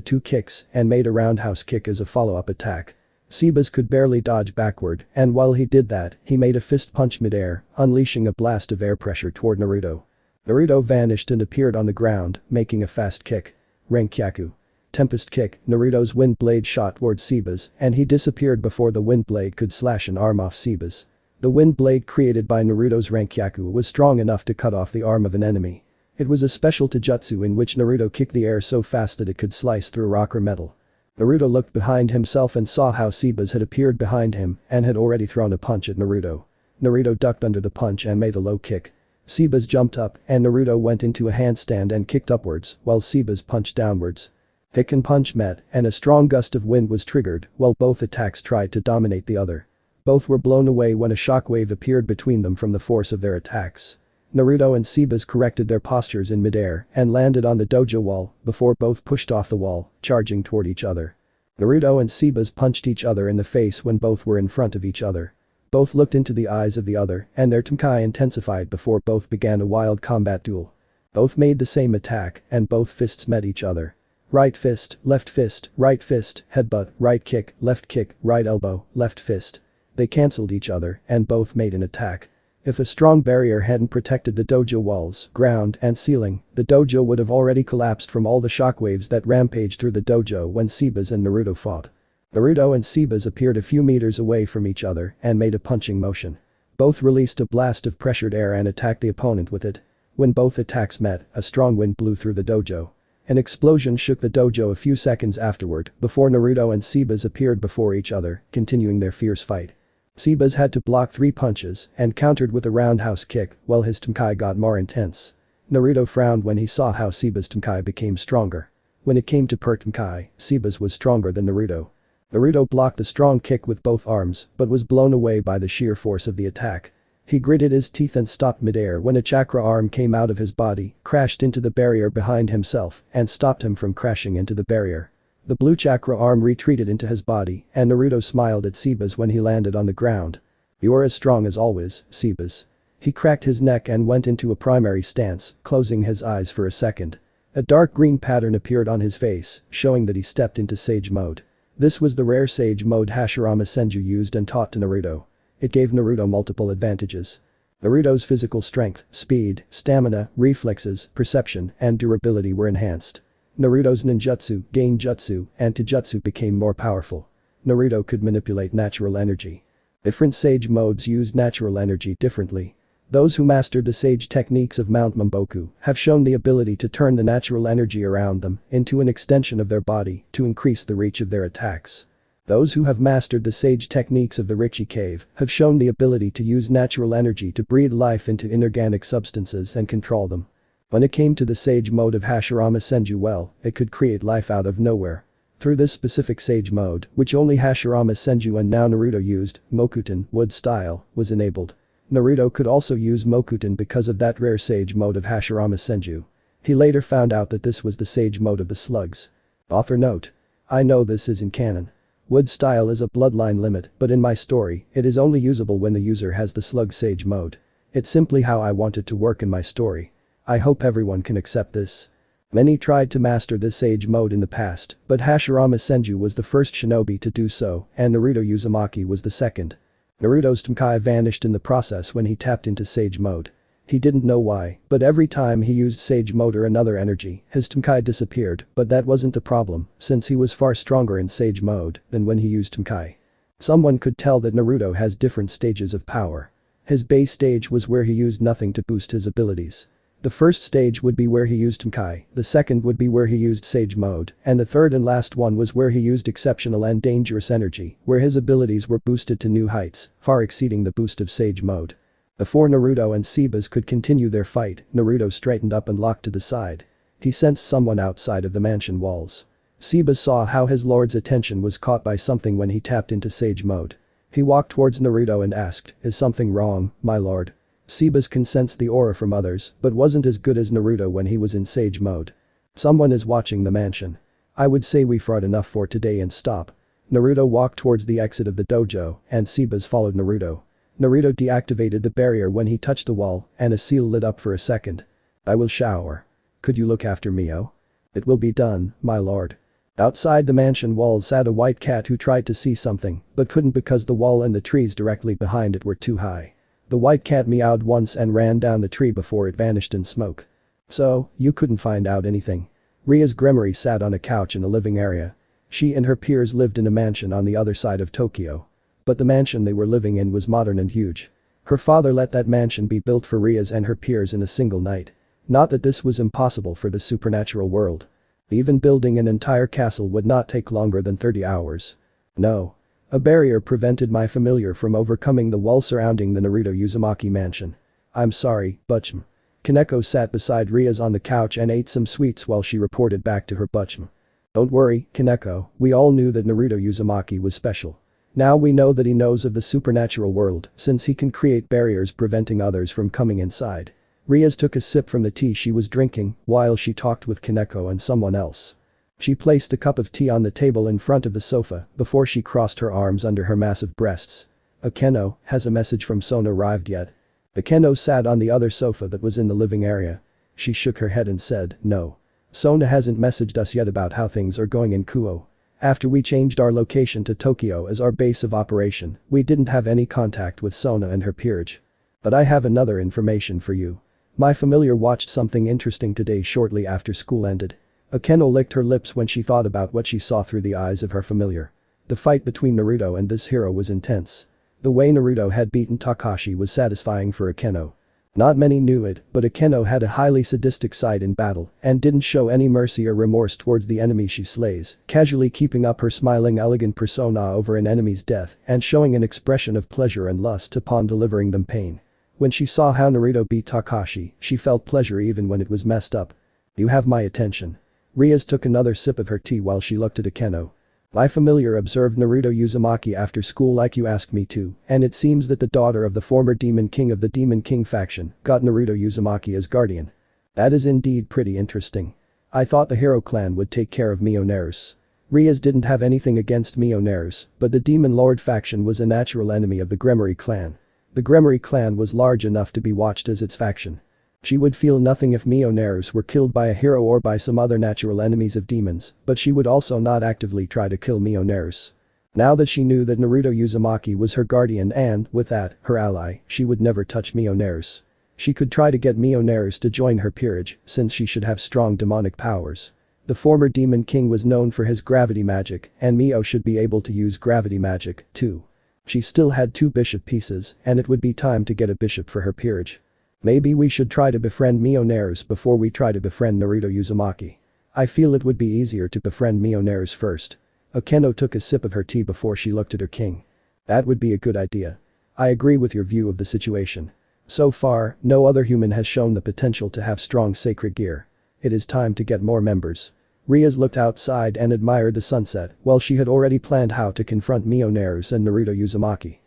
Speaker 1: 2 kicks and made a roundhouse kick as a follow-up attack. Sebas could barely dodge backward, and while he did that, he made a fist punch midair, unleashing a blast of air pressure toward Naruto. Naruto vanished and appeared on the ground, making a fast kick. Renkyaku. Tempest kick, Naruto's wind blade shot towards Sebas, and he disappeared before the wind blade could slash an arm off Sebas. The wind blade created by Naruto's Renkyaku was strong enough to cut off the arm of an enemy. It was a special taijutsu in which Naruto kicked the air so fast that it could slice through rock or metal. Naruto looked behind himself and saw how Sebas had appeared behind him and had already thrown a punch at Naruto. Naruto ducked under the punch and made a low kick. Sebas jumped up and Naruto went into a handstand and kicked upwards while Sebas punched downwards. Kick and punch met and a strong gust of wind was triggered while both attacks tried to dominate the other. Both were blown away when a shockwave appeared between them from the force of their attacks. Naruto and Sebas corrected their postures in midair and landed on the dojo wall before both pushed off the wall, charging toward each other. Naruto and Sebas punched each other in the face when both were in front of each other. Both looked into the eyes of the other and their Tenkai intensified before both began a wild combat duel. Both made the same attack and both fists met each other. Right fist, right headbutt, right kick, right elbow, left fist. They cancelled each other and both made an attack. If a strong barrier hadn't protected the dojo walls, ground, and ceiling, the dojo would have already collapsed from all the shockwaves that rampaged through the dojo when Sebas and Naruto fought. Naruto and Sebas appeared a few meters away from each other and made a punching motion. Both released a blast of pressured air and attacked the opponent with it. When both attacks met, a strong wind blew through the dojo. An explosion shook the dojo a few seconds afterward before Naruto and Sebas appeared before each other, continuing their fierce fight. Sebas had to block 3 punches and countered with a roundhouse kick while his Tenkai got more intense. Naruto frowned when he saw how Seba's Tenkai became stronger. When it came to per Tenkai, Seba's was stronger than Naruto. Naruto blocked the strong kick with both arms, but was blown away by the sheer force of the attack. He gritted his teeth and stopped midair when a chakra arm came out of his body, crashed into the barrier behind himself, and stopped him from crashing into the barrier. The blue chakra arm retreated into his body, and Naruto smiled at Sebas when he landed on the ground. "You're as strong as always, Sebas." He cracked his neck and went into a primary stance, closing his eyes for a second. A dark green pattern appeared on his face, showing that he stepped into Sage mode. This was the rare Sage mode Hashirama Senju used and taught to Naruto. It gave Naruto multiple advantages. Naruto's physical strength, speed, stamina, reflexes, perception, and durability were enhanced. Naruto's ninjutsu, genjutsu, and taijutsu became more powerful. Naruto could manipulate natural energy. Different Sage modes used natural energy differently. Those who mastered the Sage techniques of Mount Mamboku have shown the ability to turn the natural energy around them into an extension of their body to increase the reach of their attacks. Those who have mastered the Sage techniques of the Richi Cave have shown the ability to use natural energy to breathe life into inorganic substances and control them. When it came to the Sage mode of Hashirama Senju, it could create life out of nowhere. Through this specific Sage mode, which only Hashirama Senju and now Naruto used, Mokuton, wood style, was enabled. Naruto could also use Mokuton because of that rare Sage mode of Hashirama Senju. He later found out that this was the Sage mode of the slugs. Author note. I know this isn't canon. Wood style is a bloodline limit, but in my story, it is only usable when the user has the slug Sage mode. It's simply how I want it to work in my story. I hope everyone can accept this. Many tried to master this Sage mode in the past, but Hashirama Senju was the first shinobi to do so, and Naruto Uzumaki was the second. Naruto's Tenkai vanished in the process when he tapped into Sage mode. He didn't know why, but every time he used Sage mode or another energy, his Tenkai disappeared, but that wasn't the problem, since he was far stronger in Sage mode than when he used Tenkai. Someone could tell that Naruto has different stages of power. His base stage was where he used nothing to boost his abilities. The first stage would be where he used Tenkai, the second would be where he used Sage mode, and the third and last one was where he used exceptional and dangerous energy, where his abilities were boosted to new heights, far exceeding the boost of Sage mode. Before Naruto and Sebas could continue their fight, Naruto straightened up and locked to the side. He sensed someone outside of the mansion walls. Sebas saw how his lord's attention was caught by something when he tapped into Sage mode. He walked towards Naruto and asked, "Is something wrong, my lord?" Sebas can sense the aura from others, but wasn't as good as Naruto when he was in Sage mode. "Someone is watching the mansion. I would say we fought enough for today and stop." Naruto walked towards the exit of the dojo, and Sebas followed Naruto. Naruto deactivated the barrier when he touched the wall, and a seal lit up for a second. "I will shower. Could you look after Mio?" "It will be done, my lord." Outside the mansion wall sat a white cat who tried to see something, but couldn't because the wall and the trees directly behind it were too high. The white cat meowed once and ran down the tree before it vanished in smoke. "So, you couldn't find out anything?" Rias Gremory sat on a couch in the living area. She and her peers lived in a mansion on the other side of Tokyo. But the mansion they were living in was modern and huge. Her father let that mansion be built for Rias and her peers in a single night. Not that this was impossible for the supernatural world. Even building an entire castle would not take longer than 30 hours. No. A barrier prevented my familiar from overcoming the wall surrounding the Naruto Uzumaki mansion. "I'm sorry, Butchum." Kaneko sat beside Rias on the couch and ate some sweets while she reported back to her Butchum. "Don't worry, Kaneko, we all knew that Naruto Uzumaki was special. Now we know that he knows of the supernatural world since he can create barriers preventing others from coming inside." Rias took a sip from the tea she was drinking while she talked with Kaneko and someone else. She placed the cup of tea on the table in front of the sofa before she crossed her arms under her massive breasts. "Akeno, has a message from Sona arrived yet?" Akeno sat on the other sofa that was in the living area. She shook her head and said, "No. Sona hasn't messaged us yet about how things are going in Kuo. After we changed our location to Tokyo as our base of operation, we didn't have any contact with Sona and her peerage. But I have another information for you. My familiar watched something interesting today shortly after school ended." Akeno licked her lips when she thought about what she saw through the eyes of her familiar. The fight between Naruto and this hero was intense. The way Naruto had beaten Takashi was satisfying for Akeno. Not many knew it, but Akeno had a highly sadistic side in battle and didn't show any mercy or remorse towards the enemy she slays, casually keeping up her smiling elegant persona over an enemy's death and showing an expression of pleasure and lust upon delivering them pain. When she saw how Naruto beat Takashi, she felt pleasure even when it was messed up. You have my attention. Rias took another sip of her tea while she looked at Akeno. I familiar observed Naruto Uzumaki after school like you asked me to, and it seems that the daughter of the former Demon King of the Demon King faction got Naruto Uzumaki as guardian. That is indeed pretty interesting. I thought the Hero clan would take care of Mioneris. Rias didn't have anything against Mioneris, but the Demon Lord faction was a natural enemy of the Gremory clan. The Gremory clan was large enough to be watched as its faction. She would feel nothing if Mioneris were killed by a hero or by some other natural enemies of demons, but she would also not actively try to kill Mioneris. Now that she knew that Naruto Uzumaki was her guardian and, with that, her ally, she would never touch Mioneris. She could try to get Mioneris to join her peerage, since she should have strong demonic powers. The former Demon King was known for his gravity magic, and Mio should be able to use gravity magic, too. She still had 2 bishop pieces, and it would be time to get a bishop for her peerage. Maybe we should try to befriend Mioneris before we try to befriend Naruto Uzumaki. I feel it would be easier to befriend Mioneris first. Akeno took a sip of her tea before she looked at her king. That would be a good idea. I agree with your view of the situation. So far, no other human has shown the potential to have strong sacred gear. It is time to get more members. Rias looked outside and admired the sunset while she had already planned how to confront Mioneris and Naruto Uzumaki.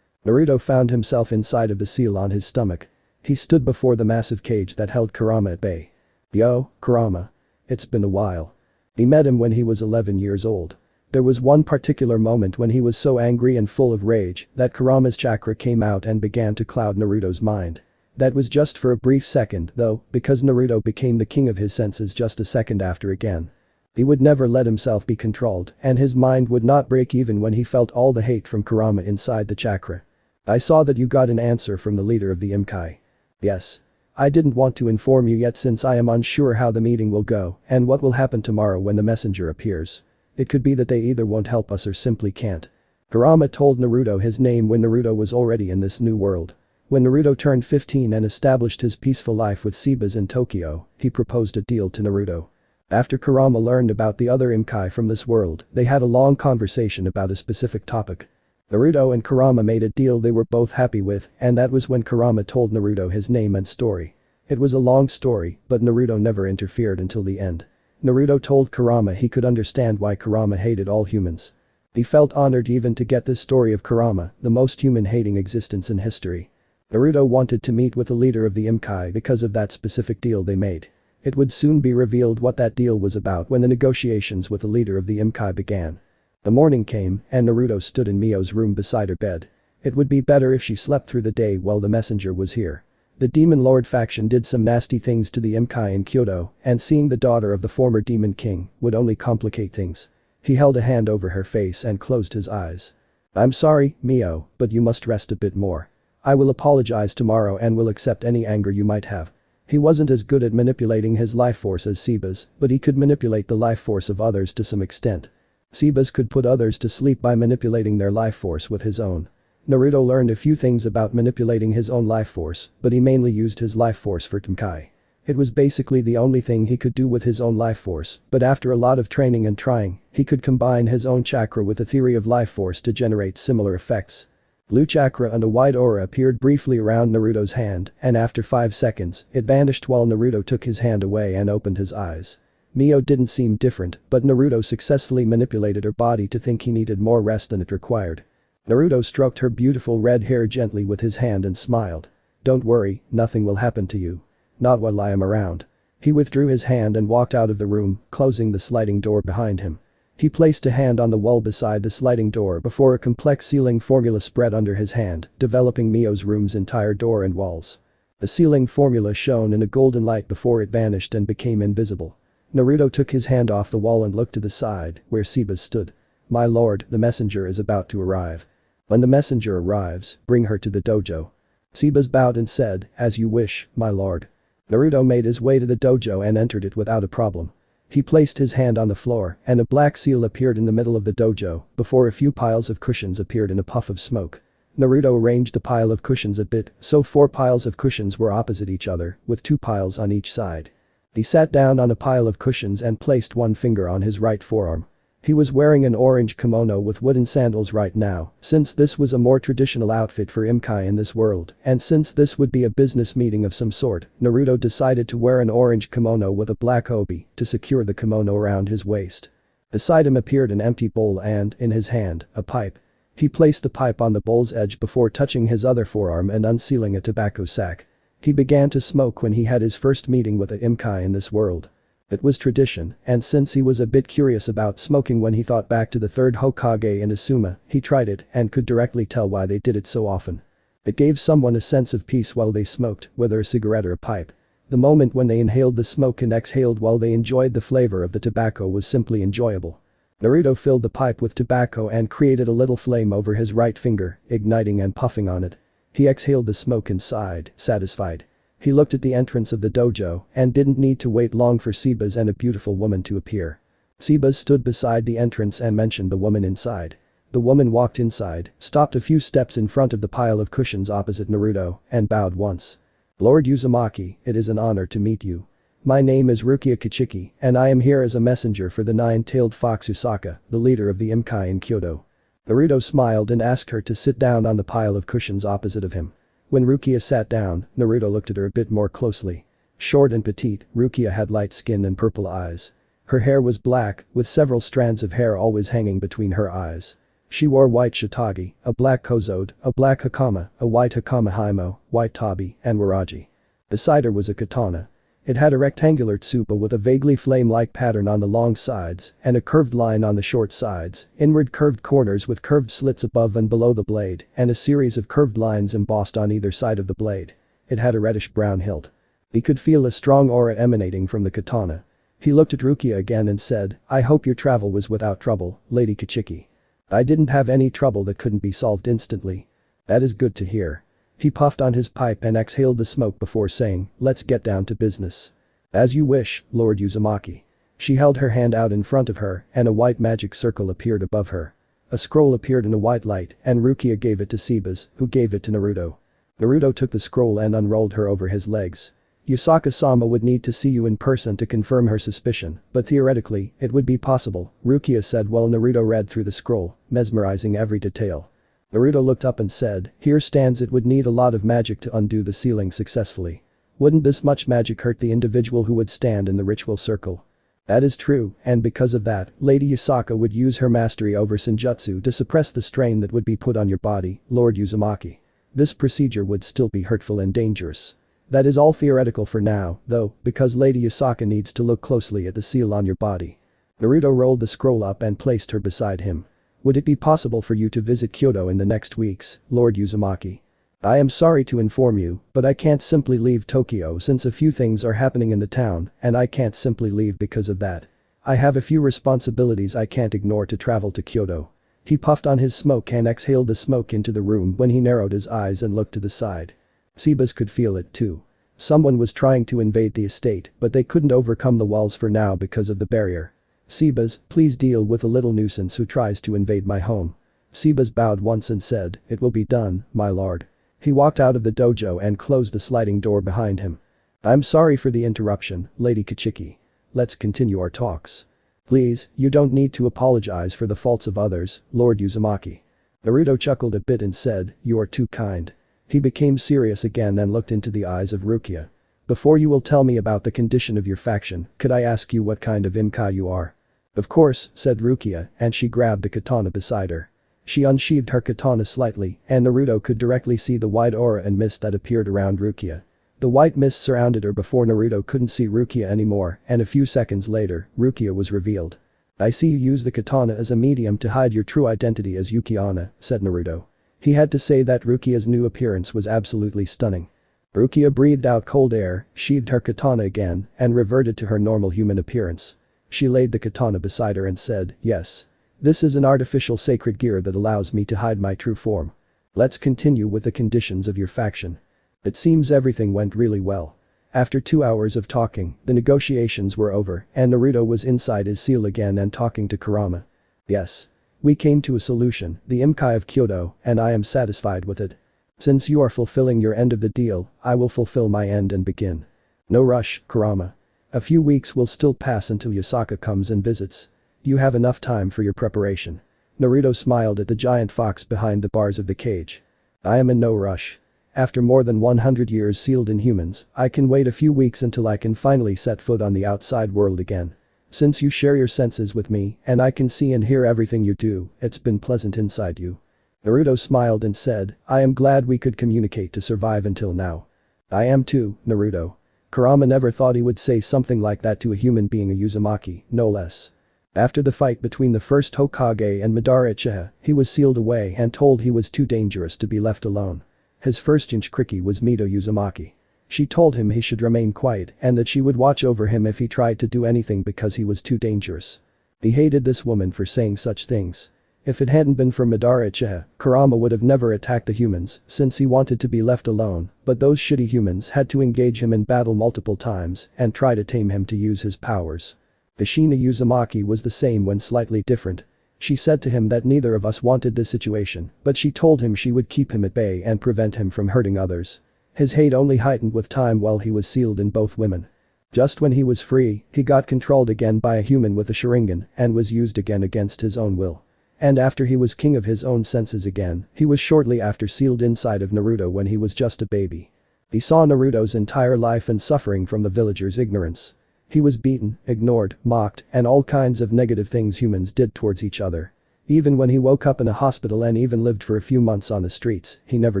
Speaker 1: Naruto found himself inside of the seal on his stomach. He stood before the massive cage that held Kurama at bay. Yo, Kurama. It's been a while. He met him when he was 11 years old. There was one particular moment when he was so angry and full of rage that Kurama's chakra came out and began to cloud Naruto's mind. That was just for a brief second though, because Naruto became the king of his senses just a second after again. He would never let himself be controlled, and his mind would not break even when he felt all the hate from Kurama inside the chakra. I saw that you got an answer from the leader of the Imkai. Yes. I didn't want to inform you yet since I am unsure how the meeting will go and what will happen tomorrow when the messenger appears. It could be that they either won't help us or simply can't. Kurama told Naruto his name when Naruto was already in this new world. When Naruto turned 15 and established his peaceful life with Sebas in Tokyo, he proposed a deal to Naruto. After Kurama learned about the other Imkai from this world, they had a long conversation about a specific topic. Naruto and Kurama made a deal they were both happy with, and that was when Kurama told Naruto his name and story. It was a long story, but Naruto never interfered until the end. Naruto told Kurama he could understand why Kurama hated all humans. He felt honored even to get this story of Kurama, the most human-hating existence in history. Naruto wanted to meet with the leader of the Imkai because of that specific deal they made. It would soon be revealed what that deal was about when the negotiations with the leader of the Imkai began. The morning came, and Naruto stood in Mio's room beside her bed. It would be better if she slept through the day while the messenger was here. The Demon Lord faction did some nasty things to the Imkai in Kyoto, and seeing the daughter of the former Demon King would only complicate things. He held a hand over her face and closed his eyes. I'm sorry, Mio, but you must rest a bit more. I will apologize tomorrow and will accept any anger you might have. He wasn't as good at manipulating his life force as Sebas, but he could manipulate the life force of others to some extent. Sebas could put others to sleep by manipulating their life force with his own. Naruto learned a few things about manipulating his own life force, but he mainly used his life force for Imkai. It was basically the only thing he could do with his own life force, but after a lot of training and trying, he could combine his own chakra with the theory of life force to generate similar effects. Blue chakra and a white aura appeared briefly around Naruto's hand, and after 5 seconds, it vanished while Naruto took his hand away and opened his eyes. Mio didn't seem different, but Naruto successfully manipulated her body to think he needed more rest than it required. Naruto stroked her beautiful red hair gently with his hand and smiled. Don't worry, nothing will happen to you. Not while I am around. He withdrew his hand and walked out of the room, closing the sliding door behind him. He placed a hand on the wall beside the sliding door before a complex sealing formula spread under his hand, developing Mio's room's entire door and walls. The sealing formula shone in a golden light before it vanished and became invisible. Naruto took his hand off the wall and looked to the side, where Sebas stood. My lord, the messenger is about to arrive. When the messenger arrives, bring her to the dojo. Sebas bowed and said, as you wish, my lord. Naruto made his way to the dojo and entered it without a problem. He placed his hand on the floor, and a black seal appeared in the middle of the dojo, before a few piles of cushions appeared in a puff of smoke. Naruto arranged the pile of cushions a bit, so 4 piles of cushions were opposite each other, with 2 piles on each side. He sat down on a pile of cushions and placed one finger on his right forearm. He was wearing an orange kimono with wooden sandals right now, since this was a more traditional outfit for Imkai in this world, and since this would be a business meeting of some sort, Naruto decided to wear an orange kimono with a black obi to secure the kimono around his waist. Beside him appeared an empty bowl and, in his hand, a pipe. He placed the pipe on the bowl's edge before touching his other forearm and unsealing a tobacco sack. He began to smoke when he had his first meeting with a Imkai in this world. It was tradition, and since he was a bit curious about smoking when he thought back to the third Hokage and Asuma, he tried it and could directly tell why they did it so often. It gave someone a sense of peace while they smoked, whether a cigarette or a pipe. The moment when they inhaled the smoke and exhaled while they enjoyed the flavor of the tobacco was simply enjoyable. Naruto filled the pipe with tobacco and created a little flame over his right finger, igniting and puffing on it. He exhaled the smoke and sighed, satisfied. He looked at the entrance of the dojo and didn't need to wait long for Sebas and a beautiful woman to appear. Sebas stood beside the entrance and mentioned the woman inside. The woman walked inside, stopped a few steps in front of the pile of cushions opposite Naruto, and bowed once. "Lord Uzumaki, it is an honor to meet you. My name is Rukia Kichiki, and I am here as a messenger for the nine-tailed fox Usaka, the leader of the Imkai in Kyoto." Naruto smiled and asked her to sit down on the pile of cushions opposite of him. When Rukia sat down, Naruto looked at her a bit more closely. Short and petite, Rukia had light skin and purple eyes. Her hair was black, with several strands of hair always hanging between her eyes. She wore white shitage, a black kozode, a black hakama, a white hakama himo, white tabi, and waraji. Beside her was a katana. It had a rectangular tsuba with a vaguely flame-like pattern on the long sides and a curved line on the short sides, inward curved corners with curved slits above and below the blade, and a series of curved lines embossed on either side of the blade. It had a reddish-brown hilt. He could feel a strong aura emanating from the katana. He looked at Rukia again and said, "I hope your travel was without trouble, Lady Kichiki." "I didn't have any trouble that couldn't be solved instantly." "That is good to hear." He puffed on his pipe and exhaled the smoke before saying, "Let's get down to business." "As you wish, Lord Uzumaki." She held her hand out in front of her and a white magic circle appeared above her. A scroll appeared in a white light and Rukia gave it to Sebas, who gave it to Naruto. Naruto took the scroll and unrolled her over his legs. "Usaka-sama would need to see you in person to confirm her suspicion, but theoretically, it would be possible," Rukia said while Naruto read through the scroll, mesmerizing every detail. Naruto looked up and said, "Here stands it would need a lot of magic to undo the sealing successfully. Wouldn't this much magic hurt the individual who would stand in the ritual circle?" "That is true, and because of that, Lady Usaka would use her mastery over Senjutsu to suppress the strain that would be put on your body, Lord Uzumaki. This procedure would still be hurtful and dangerous. That is all theoretical for now, though, because Lady Usaka needs to look closely at the seal on your body." Naruto rolled the scroll up and placed her beside him. "Would it be possible for you to visit Kyoto in the next weeks, Lord Uzumaki? I am sorry to inform you, but I can't simply leave Tokyo since a few things are happening in the town and I can't simply leave because of that. I have a few responsibilities I can't ignore to travel to Kyoto." He puffed on his smoke and exhaled the smoke into the room when he narrowed his eyes and looked to the side. Sebas could feel it too. Someone was trying to invade the estate, but they couldn't overcome the walls for now because of the barrier. "Sebas, please deal with a little nuisance who tries to invade my home." Sebas bowed once and said, "It will be done, my lord." He walked out of the dojo and closed the sliding door behind him. "I'm sorry for the interruption, Lady Kichiki. Let's continue our talks." "Please, you don't need to apologize for the faults of others, Lord Uzumaki." Naruto chuckled a bit and said, "You are too kind." He became serious again and looked into the eyes of Rukia. "Before you will tell me about the condition of your faction, could I ask you what kind of Imkai you are?" "Of course," said Rukia, and she grabbed the katana beside her. She unsheathed her katana slightly, and Naruto could directly see the white aura and mist that appeared around Rukia. The white mist surrounded her before Naruto couldn't see Rukia anymore, and a few seconds later, Rukia was revealed. "I see you use the katana as a medium to hide your true identity as Yuki-onna," said Naruto. He had to say that Rukia's new appearance was absolutely stunning. Rukia breathed out cold air, sheathed her katana again, and reverted to her normal human appearance. She laid the katana beside her and said, "Yes. This is an artificial sacred gear that allows me to hide my true form. Let's continue with the conditions of your faction." It seems everything went really well. After 2 hours of talking, the negotiations were over and Naruto was inside his seal again and talking to Kurama. "Yes. We came to a solution, the Imkai of Kyoto, and I am satisfied with it. Since you are fulfilling your end of the deal, I will fulfill my end and begin. No rush, Kurama. A few weeks will still pass until Yasaka comes and visits. You have enough time for your preparation. Naruto smiled at the giant fox behind the bars of the cage. I am in no rush. After more than 100 years sealed in humans, I can wait a few weeks until I can finally set foot on the outside world again. Since you share your senses with me and I can see and hear everything you do, it's been pleasant inside you. Naruto smiled and said, I am glad we could communicate to survive until now. I am too, Naruto. Kurama never thought he would say something like that to a human being, a Uzumaki, no less. After the fight between the first Hokage and Madara Uchiha, he was sealed away and told he was too dangerous to be left alone. His first Jinchuriki was Naruto Uzumaki. She told him he should remain quiet and that she would watch over him if he tried to do anything because he was too dangerous. He hated this woman for saying such things. If it hadn't been for Madara Uchiha, Kurama would have never attacked the humans since he wanted to be left alone, but those shitty humans had to engage him in battle multiple times and try to tame him to use his powers. Ashina Uzumaki was the same when slightly different. She said to him that neither of us wanted this situation, but she told him she would keep him at bay and prevent him from hurting others. His hate only heightened with time while he was sealed in both women. Just when he was free, he got controlled again by a human with a Sharingan and was used again against his own will. And after he was king of his own senses again, he was shortly after sealed inside of Naruto when he was just a baby. He saw Naruto's entire life and suffering from the villagers' ignorance. He was beaten, ignored, mocked, and all kinds of negative things humans did towards each other. Even when he woke up in a hospital and even lived for a few months on the streets, he never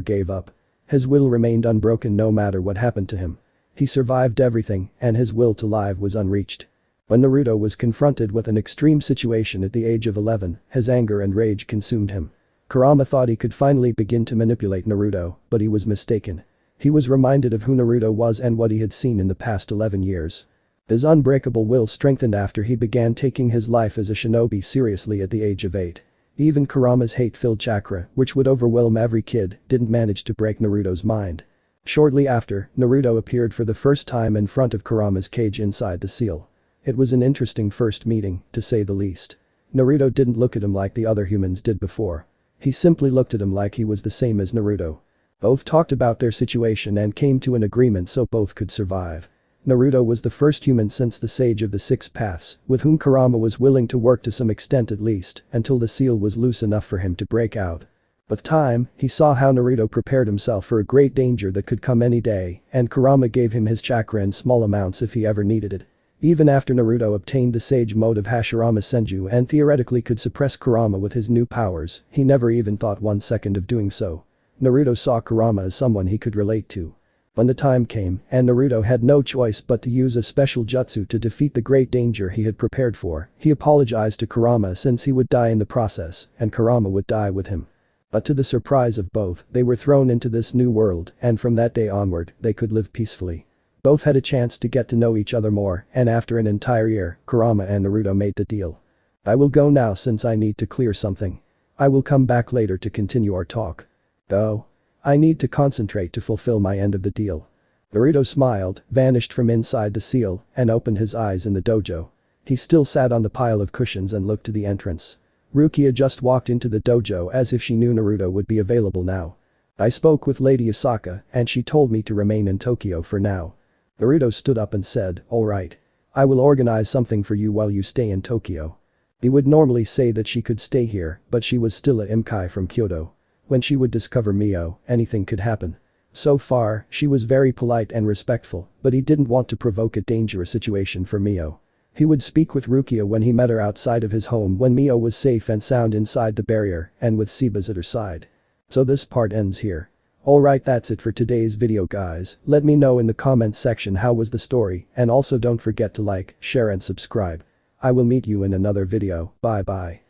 Speaker 1: gave up. His will remained unbroken no matter what happened to him. He survived everything, and his will to live was unreached. When Naruto was confronted with an extreme situation at the age of 11, his anger and rage consumed him. Kurama thought he could finally begin to manipulate Naruto, but he was mistaken. He was reminded of who Naruto was and what he had seen in the past 11 years. His unbreakable will strengthened after he began taking his life as a shinobi seriously at the age of 8. Even Kurama's hate-filled chakra, which would overwhelm every kid, didn't manage to break Naruto's mind. Shortly after, Naruto appeared for the first time in front of Kurama's cage inside the seal. It was an interesting first meeting, to say the least. Naruto didn't look at him like the other humans did before. He simply looked at him like he was the same as Naruto. Both talked about their situation and came to an agreement so both could survive. Naruto was the first human since the Sage of the Six Paths, with whom Kurama was willing to work to some extent at least, until the seal was loose enough for him to break out. With time, he saw how Naruto prepared himself for a great danger that could come any day, and Kurama gave him his chakra in small amounts if he ever needed it. Even after Naruto obtained the Sage mode of Hashirama Senju and theoretically could suppress Kurama with his new powers, he never even thought 1 second of doing so. Naruto saw Kurama as someone he could relate to. When the time came, and Naruto had no choice but to use a special jutsu to defeat the great danger he had prepared for, he apologized to Kurama since he would die in the process, and Kurama would die with him. But to the surprise of both, they were thrown into this new world, and from that day onward, they could live peacefully. Both had a chance to get to know each other more, and after an entire year, Kurama and Naruto made the deal. I will go now since I need to clear something. I will come back later to continue our talk. Oh. I need to concentrate to fulfill my end of the deal. Naruto smiled, vanished from inside the seal, and opened his eyes in the dojo. He still sat on the pile of cushions and looked to the entrance. Rukia just walked into the dojo as if she knew Naruto would be available now. I spoke with Lady Asaka and she told me to remain in Tokyo for now. Naruto stood up and said, alright. I will organize something for you while you stay in Tokyo. He would normally say that she could stay here, but she was still a Imkai from Kyoto. When she would discover Mio, anything could happen. So far, she was very polite and respectful, but he didn't want to provoke a dangerous situation for Mio. He would speak with Rukia when he met her outside of his home when Mio was safe and sound inside the barrier and with Sebas at her side. So this part ends here. Alright, that's it for today's video guys. Let me know in the comments section how was the story, and also don't forget to like, share and subscribe. I will meet you in another video. Bye bye.